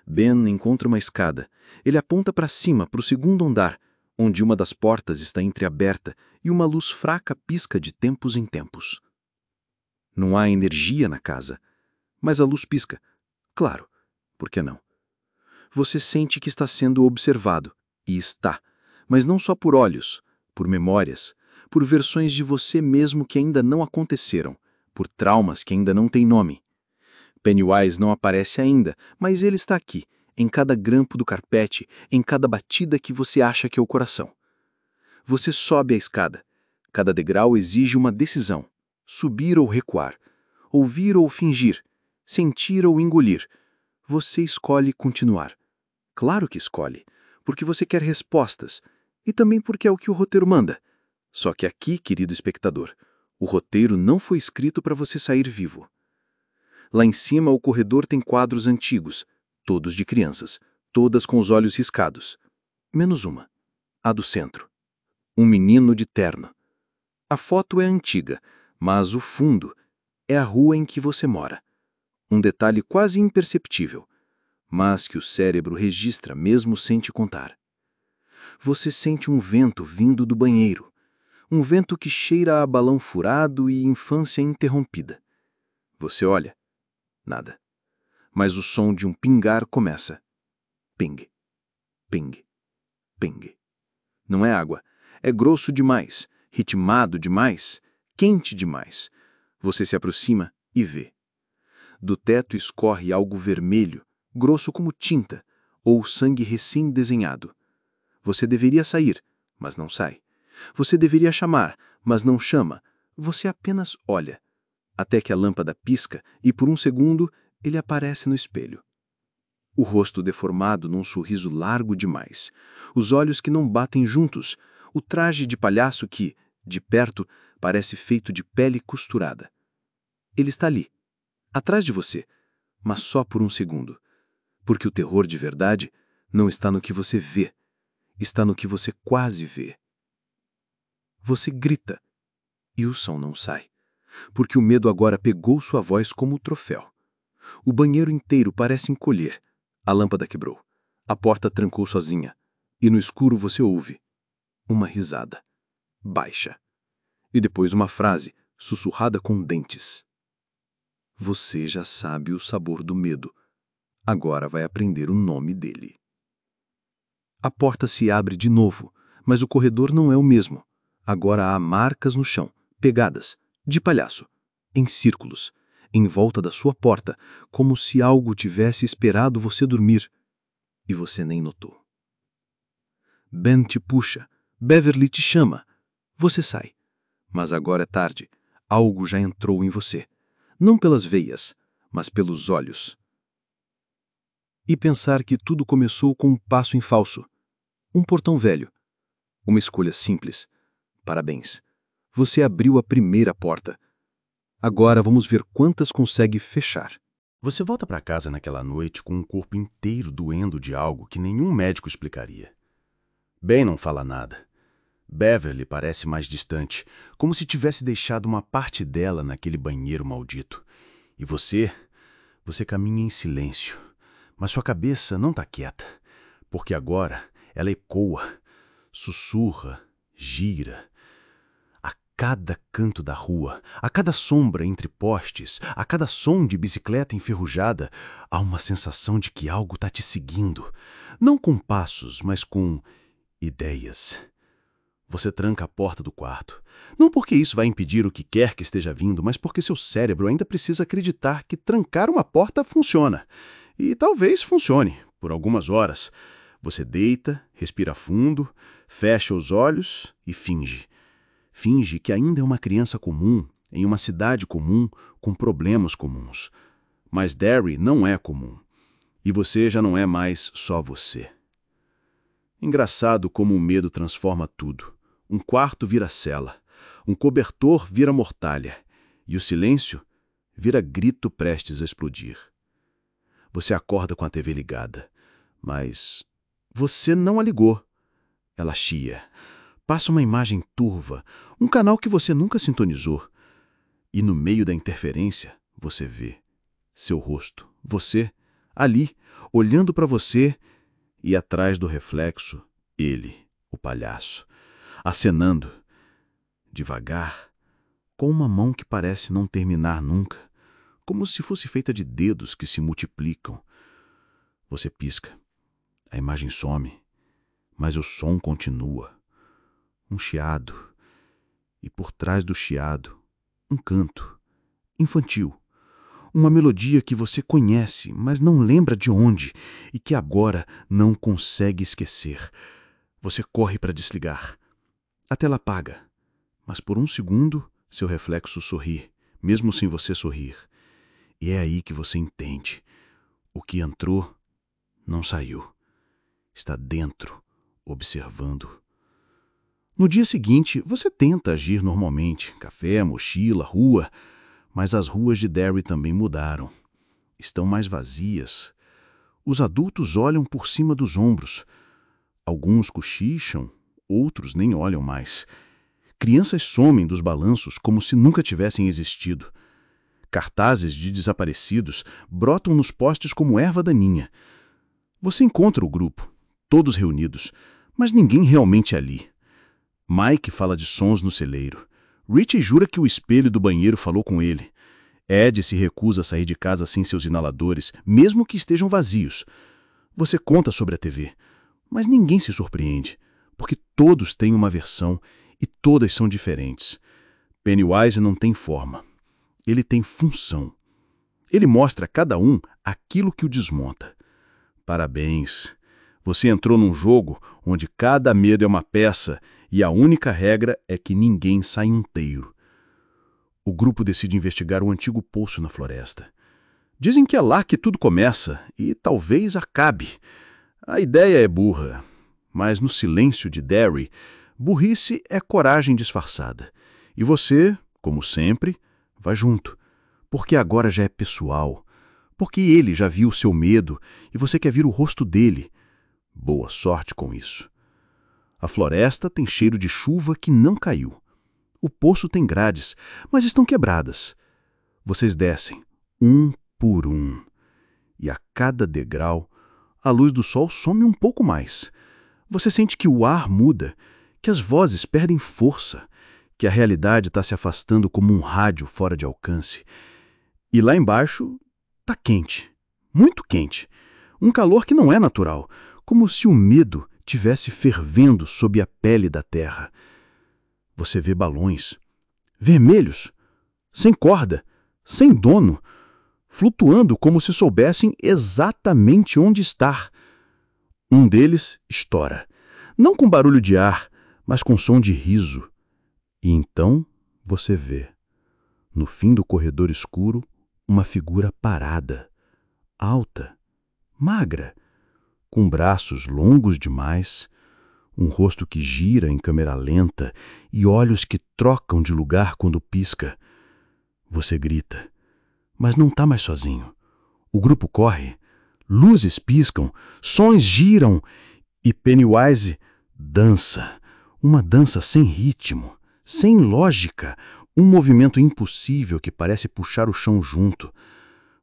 Ben encontra uma escada. Ele aponta para cima, para o 2º andar, onde uma das portas está entreaberta e uma luz fraca pisca de tempos em tempos. Não há energia na casa, mas a luz pisca. Claro, por que não? Você sente que está sendo observado, e está, mas não só por olhos, por memórias, por versões de você mesmo que ainda não aconteceram, por traumas que ainda não têm nome. Pennywise não aparece ainda, mas ele está aqui, em cada grampo do carpete, em cada batida que você acha que é o coração. Você sobe a escada. Cada degrau exige uma decisão: subir ou recuar, ouvir ou fingir, sentir ou engolir. Você escolhe continuar. Claro que escolhe, porque você quer respostas, e também porque é o que o roteiro manda. Só que aqui, querido espectador, o roteiro não foi escrito para você sair vivo. Lá em cima, o corredor tem quadros antigos, todos de crianças, todas com os olhos riscados. Menos uma, a do centro. Um menino de terno. A foto é antiga, mas o fundo é a rua em que você mora. Um detalhe quase imperceptível, mas que o cérebro registra mesmo sem te contar. Você sente um vento vindo do banheiro. Um vento que cheira a balão furado e infância interrompida. Você olha. Nada. Mas o som de um pingar começa. Ping. Ping. Ping. Não é água. É grosso demais, ritmado demais, quente demais. Você se aproxima e vê. Do teto escorre algo vermelho, grosso como tinta, ou sangue recém-desenhado. Você deveria sair, mas não sai. Você deveria chamar, mas não chama. Você apenas olha. Até que a lâmpada pisca e, por um segundo, ele aparece no espelho. O rosto deformado num sorriso largo demais. Os olhos que não batem juntos. O traje de palhaço que, de perto, parece feito de pele costurada. Ele está ali, atrás de você, mas só por um segundo. Porque o terror de verdade não está no que você vê, está no que você quase vê. Você grita, e o som não sai, porque o medo agora pegou sua voz como troféu. O banheiro inteiro parece encolher. A lâmpada quebrou. A porta trancou sozinha. E no escuro você ouve uma risada baixa. E depois uma frase sussurrada com dentes. Você já sabe o sabor do medo. Agora vai aprender o nome dele. A porta se abre de novo, mas o corredor não é o mesmo. Agora há marcas no chão, pegadas, de palhaço, em círculos, em volta da sua porta, como se algo tivesse esperado você dormir. E você nem notou. Ben te puxa, Beverly te chama. Você sai. Mas agora é tarde. Algo já entrou em você. Não pelas veias, mas pelos olhos. E pensar que tudo começou com um passo em falso. Um portão velho. Uma escolha simples. Parabéns. Você abriu a primeira porta. Agora vamos ver quantas consegue fechar. Você volta para casa naquela noite com um corpo inteiro doendo de algo que nenhum médico explicaria. Ben não fala nada. Beverly parece mais distante, como se tivesse deixado uma parte dela naquele banheiro maldito. E você caminha em silêncio, mas sua cabeça não está quieta, porque agora ela ecoa, sussurra, gira. A cada canto da rua, a cada sombra entre postes, a cada som de bicicleta enferrujada, há uma sensação de que algo está te seguindo, não com passos, mas com ideias. Você tranca a porta do quarto. Não porque isso vai impedir o que quer que esteja vindo, mas porque seu cérebro ainda precisa acreditar que trancar uma porta funciona. E talvez funcione, por algumas horas. Você deita, respira fundo, fecha os olhos e finge. Finge que ainda é uma criança comum, em uma cidade comum, com problemas comuns. Mas Derry não é comum. E você já não é mais só você. Engraçado como o medo transforma tudo. Um quarto vira cela, um cobertor vira mortalha, e o silêncio vira grito prestes a explodir. Você acorda com a TV ligada, mas você não a ligou. Ela chia. Passa uma imagem turva, um canal que você nunca sintonizou. E no meio da interferência, você vê seu rosto, você, ali, olhando para você, e atrás do reflexo, ele, o palhaço, acenando, devagar, com uma mão que parece não terminar nunca, como se fosse feita de dedos que se multiplicam. Você pisca, a imagem some, mas o som continua. Um chiado, e por trás do chiado, um canto, infantil. Uma melodia que você conhece, mas não lembra de onde, e que agora não consegue esquecer. Você corre para desligar. A tela apaga, mas por um segundo seu reflexo sorri, mesmo sem você sorrir. E é aí que você entende. O que entrou não saiu. Está dentro, observando. No dia seguinte, você tenta agir normalmente. Café, mochila, rua. Mas as ruas de Derry também mudaram. Estão mais vazias. Os adultos olham por cima dos ombros. Alguns cochicham, outros nem olham mais. Crianças somem dos balanços como se nunca tivessem existido. Cartazes de desaparecidos brotam nos postes como erva daninha. Você encontra o grupo, todos reunidos, mas ninguém realmente ali. Mike fala de sons no celeiro. Richie jura que o espelho do banheiro falou com ele. Ed se recusa a sair de casa sem seus inaladores, mesmo que estejam vazios. Você conta sobre a TV, mas ninguém se surpreende, porque todos têm uma versão e todas são diferentes. Pennywise não tem forma. Ele tem função. Ele mostra a cada um aquilo que o desmonta. Parabéns! Você entrou num jogo onde cada medo é uma peça e a única regra é que ninguém sai inteiro. O grupo decide investigar um antigo poço na floresta. Dizem que é lá que tudo começa e talvez acabe. A ideia é burra, mas no silêncio de Derry, burrice é coragem disfarçada. E você, como sempre, vai junto, Porque agora já é pessoal. Porque ele já viu o seu medo e você quer ver o rosto dele. Boa sorte com isso. A floresta tem cheiro de chuva que não caiu. O poço tem grades, mas estão quebradas. Vocês descem, um por um. E a cada degrau, a luz do sol some um pouco mais. Você sente que o ar muda, que as vozes perdem força, que a realidade está se afastando como um rádio fora de alcance. E lá embaixo está quente, muito quente. Um calor que não é natural, como se o medo tivesse fervendo sob a pele da terra. Você vê balões, vermelhos, sem corda, sem dono, flutuando como se soubessem exatamente onde estar. Um deles estoura, não com barulho de ar, mas com som de riso. E então você vê, no fim do corredor escuro, uma figura parada, alta, magra, com braços longos demais, um rosto que gira em câmera lenta e olhos que trocam de lugar quando pisca. Você grita, mas não está mais sozinho. O grupo corre, luzes piscam, sons giram e Pennywise dança, uma dança sem ritmo, sem lógica, um movimento impossível que parece puxar o chão junto.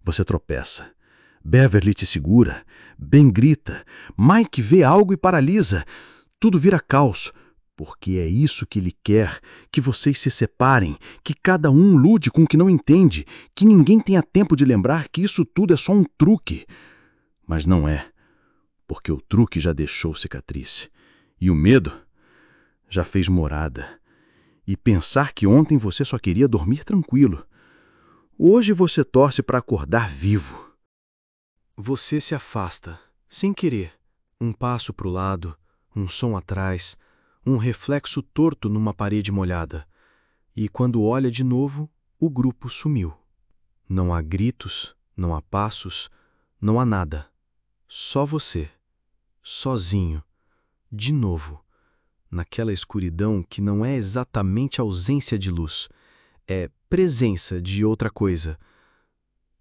Você tropeça. Beverly te segura, Ben grita, Mike vê algo e paralisa. Tudo vira caos, porque é isso que ele quer, que vocês se separem, que cada um lude com o que não entende, que ninguém tenha tempo de lembrar que isso tudo é só um truque. Mas não é, porque o truque já deixou cicatriz, e o medo já fez morada. E pensar que ontem você só queria dormir tranquilo. Hoje você torce para acordar vivo. Você se afasta, sem querer. Um passo para o lado, um som atrás, um reflexo torto numa parede molhada. E quando olha de novo, o grupo sumiu. Não há gritos, não há passos, não há nada. Só você, sozinho, de novo, naquela escuridão que não é exatamente ausência de luz, é presença de outra coisa.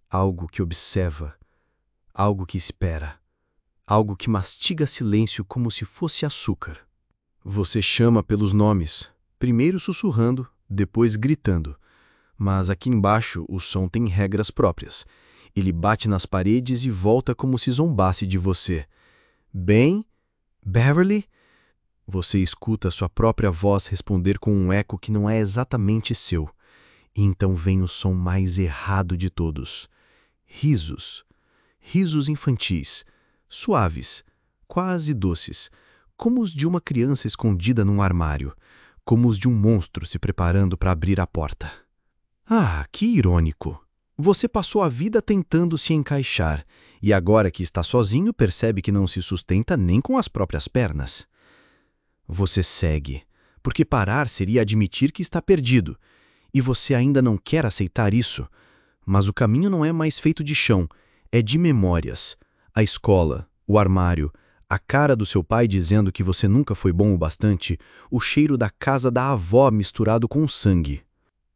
Algo que observa, algo que espera, algo que mastiga silêncio como se fosse açúcar. Você chama pelos nomes, primeiro sussurrando, depois gritando. Mas aqui embaixo o som tem regras próprias. Ele bate nas paredes e volta como se zombasse de você. Ben? Beverly? Você escuta sua própria voz responder com um eco que não é exatamente seu. E então vem o som mais errado de todos. Risos. Risos infantis, suaves, quase doces, como os de uma criança escondida num armário, como os de um monstro se preparando para abrir a porta. Ah, que irônico! Você passou a vida tentando se encaixar, e agora que está sozinho percebe que não se sustenta nem com as próprias pernas. Você segue, porque parar seria admitir que está perdido, e você ainda não quer aceitar isso. Mas o caminho não é mais feito de chão, é de memórias. A escola, o armário, a cara do seu pai dizendo que você nunca foi bom o bastante, o cheiro da casa da avó misturado com sangue.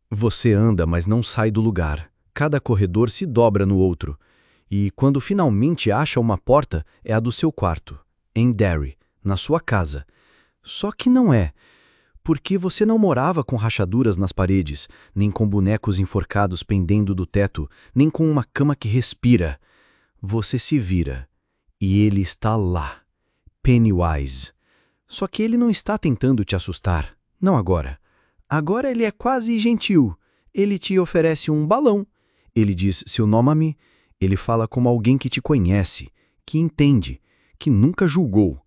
Você anda, mas não sai do lugar. Cada corredor se dobra no outro. E quando finalmente acha uma porta, é a do seu quarto, em Derry, na sua casa. Só que não é, porque você não morava com rachaduras nas paredes, nem com bonecos enforcados pendendo do teto, nem com uma cama que respira. Você se vira, e ele está lá, Pennywise. Só que ele não está tentando te assustar, não agora. Agora ele é quase gentil. Ele te oferece um balão. Ele diz seu nome. Ele fala como alguém que te conhece, que entende, que nunca julgou.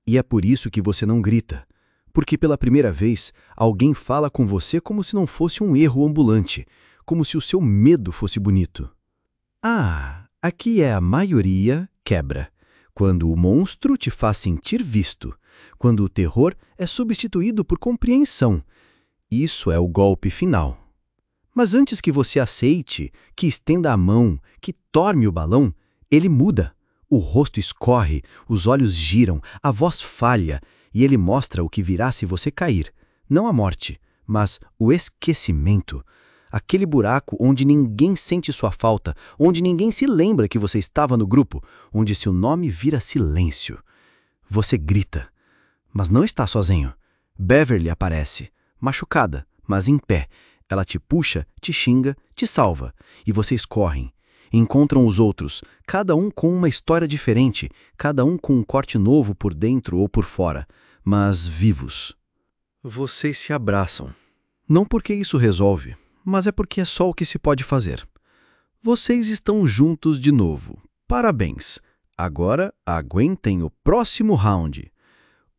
E é por isso que você não grita. Porque pela primeira vez, alguém fala com você como se não fosse um erro ambulante, como se o seu medo fosse bonito. Ah, aqui é a maioria quebra. Quando o monstro te faz sentir visto, quando o terror é substituído por compreensão. Isso é o golpe final. Mas antes que você aceite, que estenda a mão, que torme o balão, ele muda. O rosto escorre, os olhos giram, a voz falha, e ele mostra o que virá se você cair. Não a morte, mas o esquecimento. Aquele buraco onde ninguém sente sua falta, onde ninguém se lembra que você estava no grupo, onde seu nome vira silêncio. Você grita, mas não está sozinho. Beverly aparece, machucada, mas em pé. Ela te puxa, te xinga, te salva. E vocês correm. Encontram os outros, cada um com uma história diferente, cada um com um corte novo por dentro ou por fora, mas vivos. Vocês se abraçam. Não porque isso resolve, mas é porque é só o que se pode fazer. Vocês estão juntos de novo. Parabéns! Agora aguentem o próximo round.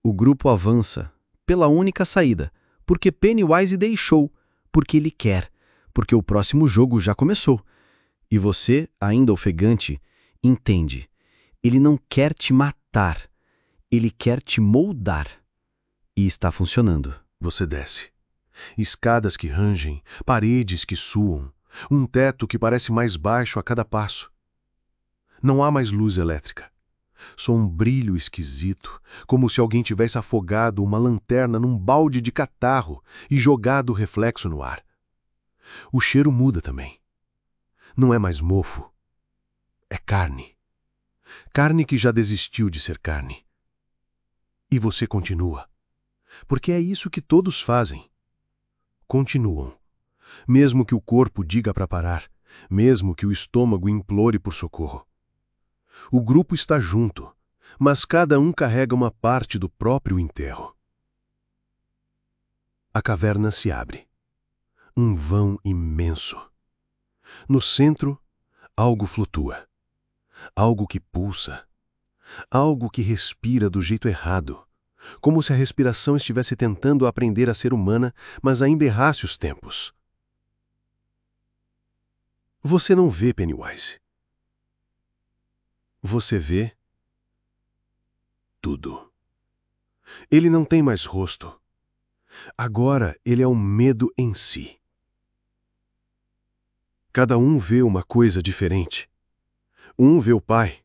O grupo avança pela única saída, porque Pennywise deixou, porque ele quer, porque o próximo jogo já começou. E você, ainda ofegante, entende. Ele não quer te matar, ele quer te moldar. E está funcionando. Você desce. Escadas que rangem, paredes que suam, um teto que parece mais baixo a cada passo. Não há mais luz elétrica. Só um brilho esquisito, como se alguém tivesse afogado uma lanterna num balde de catarro e jogado o reflexo no ar. O cheiro muda também. Não é mais mofo. É carne. Carne que já desistiu de ser carne. E você continua. Porque é isso que todos fazem. Continuam. Mesmo que o corpo diga para parar, mesmo que o estômago implore por socorro. O grupo está junto, mas cada um carrega uma parte do próprio enterro. A caverna se abre. Um vão imenso. No centro, algo flutua. Algo que pulsa. Algo que respira do jeito errado. Como se a respiração estivesse tentando aprender a ser humana, mas ainda errasse os tempos. Você não vê Pennywise. Você vê tudo. Ele não tem mais rosto. Agora ele é o medo em si. Cada um vê uma coisa diferente. Um vê o pai.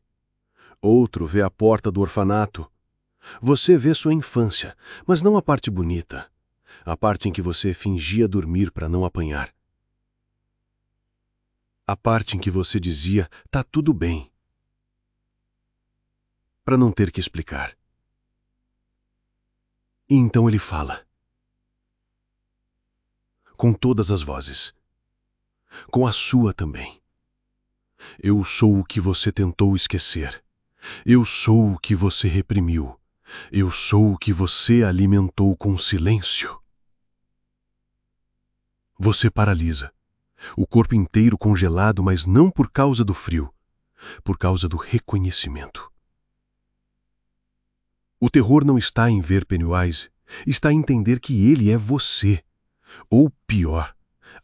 Outro vê a porta do orfanato. Você vê sua infância, mas não a parte bonita. A parte em que você fingia dormir para não apanhar. A parte em que você dizia, tá tudo bem. Para não ter que explicar. E então ele fala. Com todas as vozes. Com a sua também. Eu sou o que você tentou esquecer. Eu sou o que você reprimiu. Eu sou o que você alimentou com silêncio. Você paralisa. O corpo inteiro congelado, mas não por causa do frio. Por causa do reconhecimento. O terror não está em ver Pennywise. Está em entender que ele é você. Ou pior,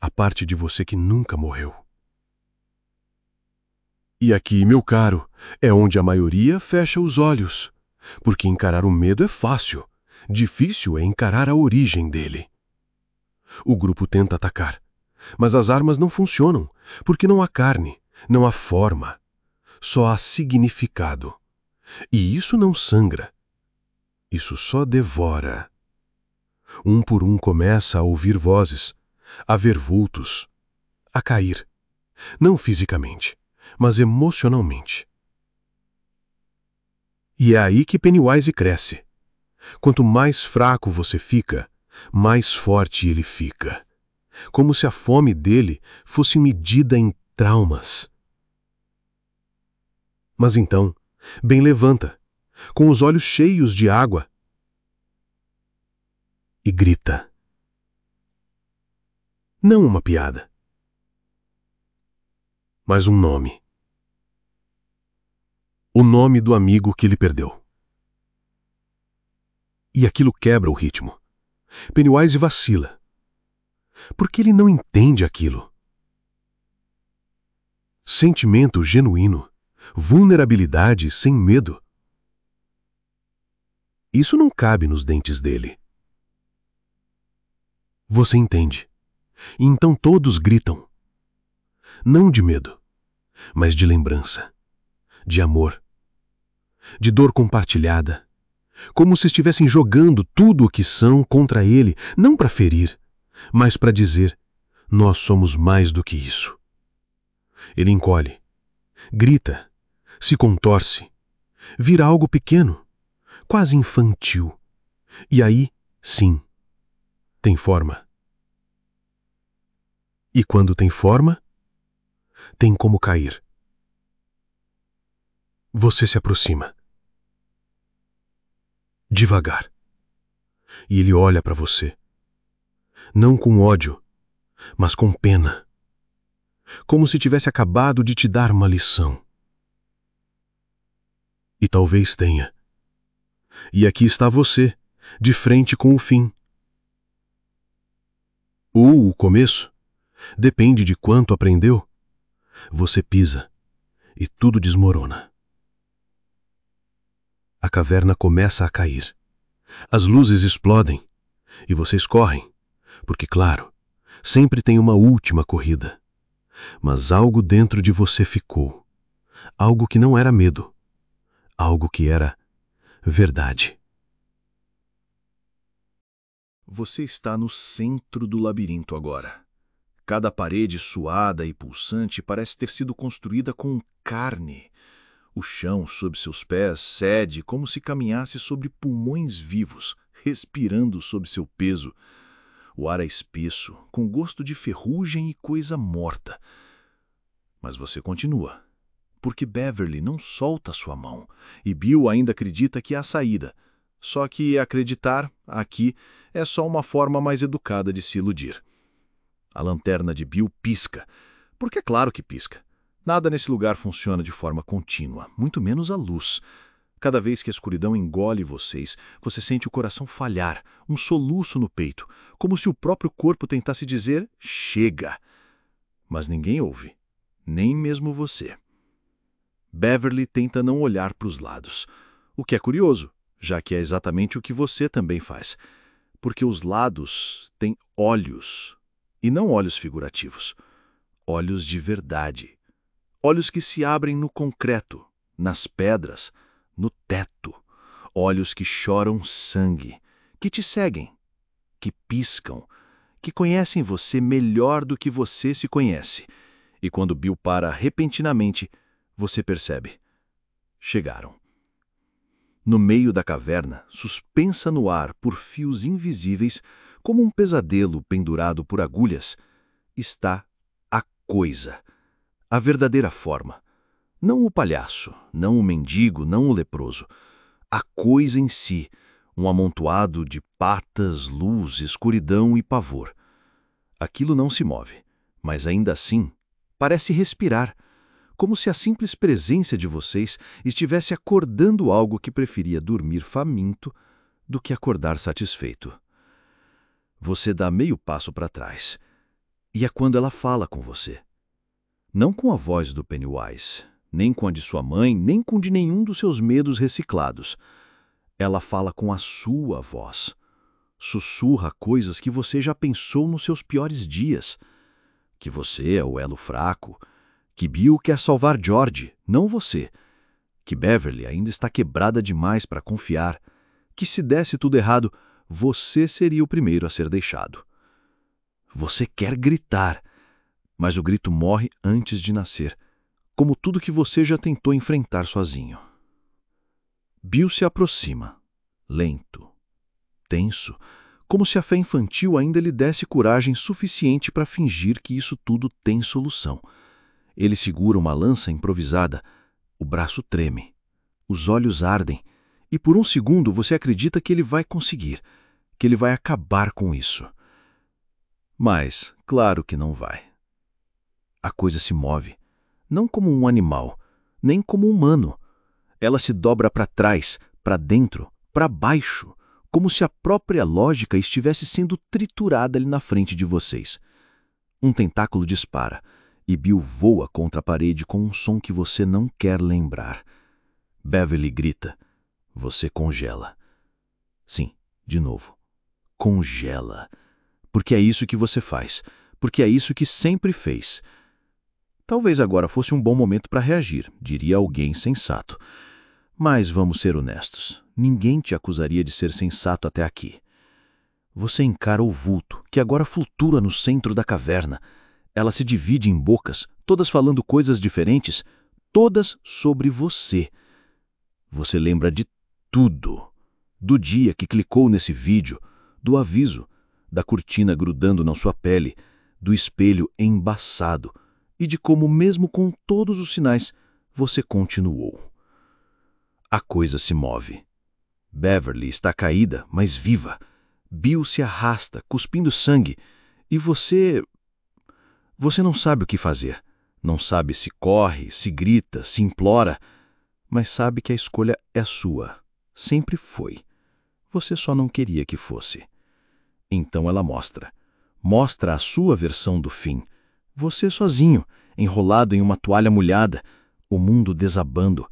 a parte de você que nunca morreu. E aqui, meu caro, é onde a maioria fecha os olhos. Porque encarar o medo é fácil. Difícil é encarar a origem dele. O grupo tenta atacar. Mas as armas não funcionam, porque não há carne, não há forma. Só há significado. E isso não sangra. Isso só devora. Um por um começa a ouvir vozes, a ver vultos, a cair. Não fisicamente, mas emocionalmente. E é aí que Pennywise cresce. Quanto mais fraco você fica, mais forte ele fica. Como se a fome dele fosse medida em traumas. Mas então, bem levanta, com os olhos cheios de água, e grita. Não uma piada, mas um nome. O nome do amigo que ele perdeu. E aquilo quebra o ritmo. Pennywise vacila. Porque ele não entende aquilo. Sentimento genuíno, vulnerabilidade sem medo. Isso não cabe nos dentes dele. Você entende. E então todos gritam. Não de medo, mas de lembrança, de amor, de dor compartilhada, como se estivessem jogando tudo o que são contra ele, não para ferir, mas para dizer, Nós somos mais do que isso. Ele encolhe, grita, se contorce, vira algo pequeno, quase infantil. E aí, sim, tem forma. E quando tem forma, tem como cair. Você se aproxima. Devagar. E ele olha para você. Não com ódio, mas com pena. Como se tivesse acabado de te dar uma lição. E talvez tenha. E aqui está você, de frente com o fim. Ou o começo. Depende de quanto aprendeu. Você pisa e tudo desmorona. A caverna começa a cair. As luzes explodem e vocês correm, porque, claro, sempre tem uma última corrida. Mas algo dentro de você ficou. Algo que não era medo. Algo que era verdade. Você está no centro do labirinto agora. Cada parede suada e pulsante parece ter sido construída com carne. O chão sob seus pés cede como se caminhasse sobre pulmões vivos, respirando sob seu peso. O ar é espesso, com gosto de ferrugem e coisa morta. Mas você continua, porque Beverly não solta sua mão, e Bill ainda acredita que há saída. Só que acreditar, aqui, é só uma forma mais educada de se iludir. A lanterna de Bill pisca, porque é claro que pisca. Nada nesse lugar funciona de forma contínua, muito menos a luz. Cada vez que a escuridão engole vocês, você sente o coração falhar, um soluço no peito, como se o próprio corpo tentasse dizer chega. Mas ninguém ouve, nem mesmo você. Beverly tenta não olhar para os lados, o que é curioso, já que é exatamente o que você também faz, porque os lados têm olhos. E não olhos figurativos, olhos de verdade. Olhos que se abrem no concreto, nas pedras, no teto. Olhos que choram sangue, que te seguem, que piscam, que conhecem você melhor do que você se conhece. E quando Bill para repentinamente, você percebe. Chegaram. No meio da caverna, suspensa no ar por fios invisíveis, como um pesadelo pendurado por agulhas, está a coisa, a verdadeira forma. Não o palhaço, não o mendigo, não o leproso. A coisa em si, um amontoado de patas, luz, escuridão e pavor. Aquilo não se move, mas ainda assim parece respirar, como se a simples presença de vocês estivesse acordando algo que preferia dormir faminto do que acordar satisfeito. Você dá meio passo para trás, e é quando ela fala com você. Não com a voz do Pennywise, nem com a de sua mãe, nem com de nenhum dos seus medos reciclados. Ela fala com a sua voz. Sussurra coisas que você já pensou nos seus piores dias. Que você é o elo fraco, que Bill quer salvar George, não você. Que Beverly ainda está quebrada demais para confiar. Que se desse tudo errado, você seria o primeiro a ser deixado. Você quer gritar, mas o grito morre antes de nascer, como tudo que você já tentou enfrentar sozinho. Bill se aproxima, lento, tenso, como se a fé infantil ainda lhe desse coragem suficiente para fingir que isso tudo tem solução. Ele segura uma lança improvisada, o braço treme, os olhos ardem, e por um segundo você acredita que ele vai conseguir, que ele vai acabar com isso. Mas, claro que não vai. A coisa se move, não como um animal, nem como um humano. Ela se dobra para trás, para dentro, para baixo, como se a própria lógica estivesse sendo triturada ali na frente de vocês. Um tentáculo dispara, e Bill voa contra a parede com um som que você não quer lembrar. Beverly grita. Você congela. Sim, de novo. Congela. Porque é isso que você faz. Porque é isso que sempre fez. Talvez agora fosse um bom momento para reagir, diria alguém sensato. Mas vamos ser honestos. Ninguém te acusaria de ser sensato até aqui. Você encara o vulto, que agora flutua no centro da caverna. Ela se divide em bocas, todas falando coisas diferentes, todas sobre você. Você lembra de tudo. Do dia que clicou nesse vídeo, do aviso, da cortina grudando na sua pele, do espelho embaçado e de como, mesmo com todos os sinais, você continuou. A coisa se move. Beverly está caída, mas viva. Bill se arrasta, cuspindo sangue, e você não sabe o que fazer. Não sabe se corre, se grita, se implora, mas sabe que a escolha é sua. Sempre foi. Você só não queria que fosse. Então ela mostra. Mostra a sua versão do fim. Você sozinho, enrolado em uma toalha molhada, o mundo desabando.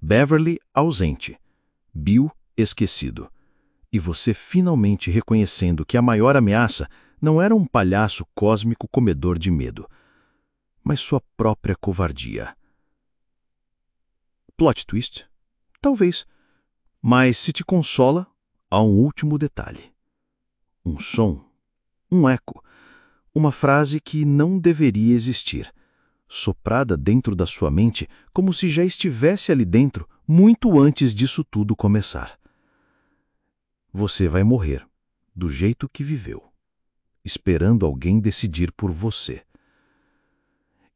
Beverly ausente. Bill esquecido. E você finalmente reconhecendo que a maior ameaça não era um palhaço cósmico comedor de medo, mas sua própria covardia. Plot twist? Talvez. Mas se te consola, há um último detalhe. Um som, um eco, uma frase que não deveria existir, soprada dentro da sua mente como se já estivesse ali dentro muito antes disso tudo começar. Você vai morrer do jeito que viveu, esperando alguém decidir por você.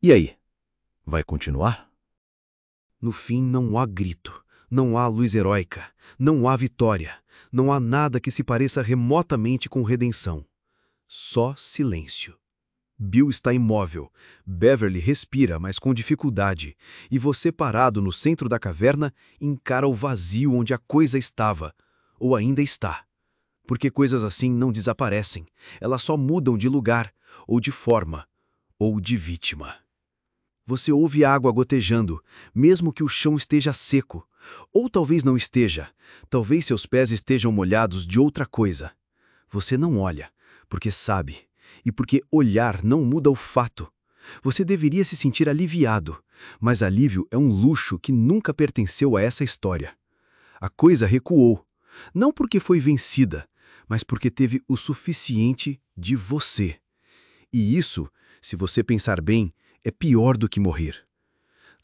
E aí, vai continuar? No fim não há grito, não há luz heróica, não há vitória, não há nada que se pareça remotamente com redenção. Só silêncio. Bill está imóvel, Beverly respira, mas com dificuldade, e você parado no centro da caverna encara o vazio onde a coisa estava, ou ainda está. Porque coisas assim não desaparecem, elas só mudam de lugar, ou de forma, ou de vítima. Você ouve água gotejando, mesmo que o chão esteja seco. Ou talvez não esteja, talvez seus pés estejam molhados de outra coisa. Você não olha, porque sabe, e porque olhar não muda o fato. Você deveria se sentir aliviado, mas alívio é um luxo que nunca pertenceu a essa história. A coisa recuou, não porque foi vencida, mas porque teve o suficiente de você. E isso, se você pensar bem, é pior do que morrer.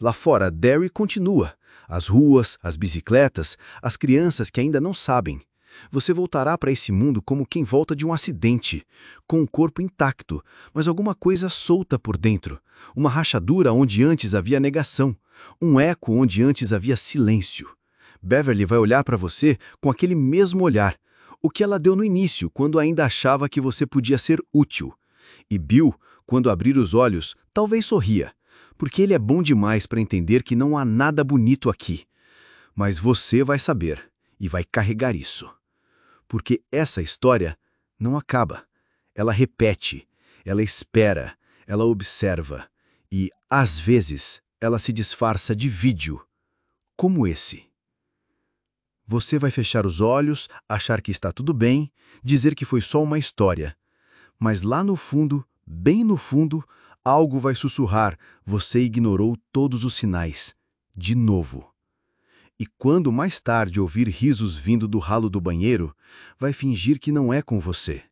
Lá fora, Derry continua. As ruas, as bicicletas, as crianças que ainda não sabem. Você voltará para esse mundo como quem volta de um acidente, com o corpo intacto, mas alguma coisa solta por dentro. Uma rachadura onde antes havia negação, um eco onde antes havia silêncio. Beverly vai olhar para você com aquele mesmo olhar, o que ela deu no início, quando ainda achava que você podia ser útil. E Bill, quando abrir os olhos, talvez sorria, porque ele é bom demais para entender que não há nada bonito aqui. Mas você vai saber, e vai carregar isso. Porque essa história não acaba. Ela repete, ela espera, ela observa, e, às vezes, ela se disfarça de vídeo, como esse. Você vai fechar os olhos, achar que está tudo bem, dizer que foi só uma história. Mas lá no fundo, bem no fundo, algo vai sussurrar, você ignorou todos os sinais. De novo. E quando mais tarde ouvir risos vindo do ralo do banheiro, vai fingir que não é com você.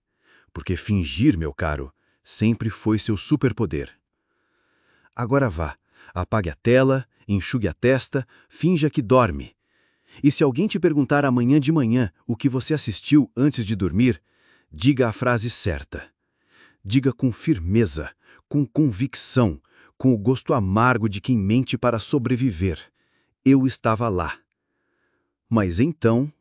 Porque fingir, meu caro, sempre foi seu superpoder. Agora vá, apague a tela, enxugue a testa, finja que dorme. E se alguém te perguntar amanhã de manhã o que você assistiu antes de dormir, diga a frase certa. Diga com firmeza, com convicção, com o gosto amargo de quem mente para sobreviver. Eu estava lá. Mas então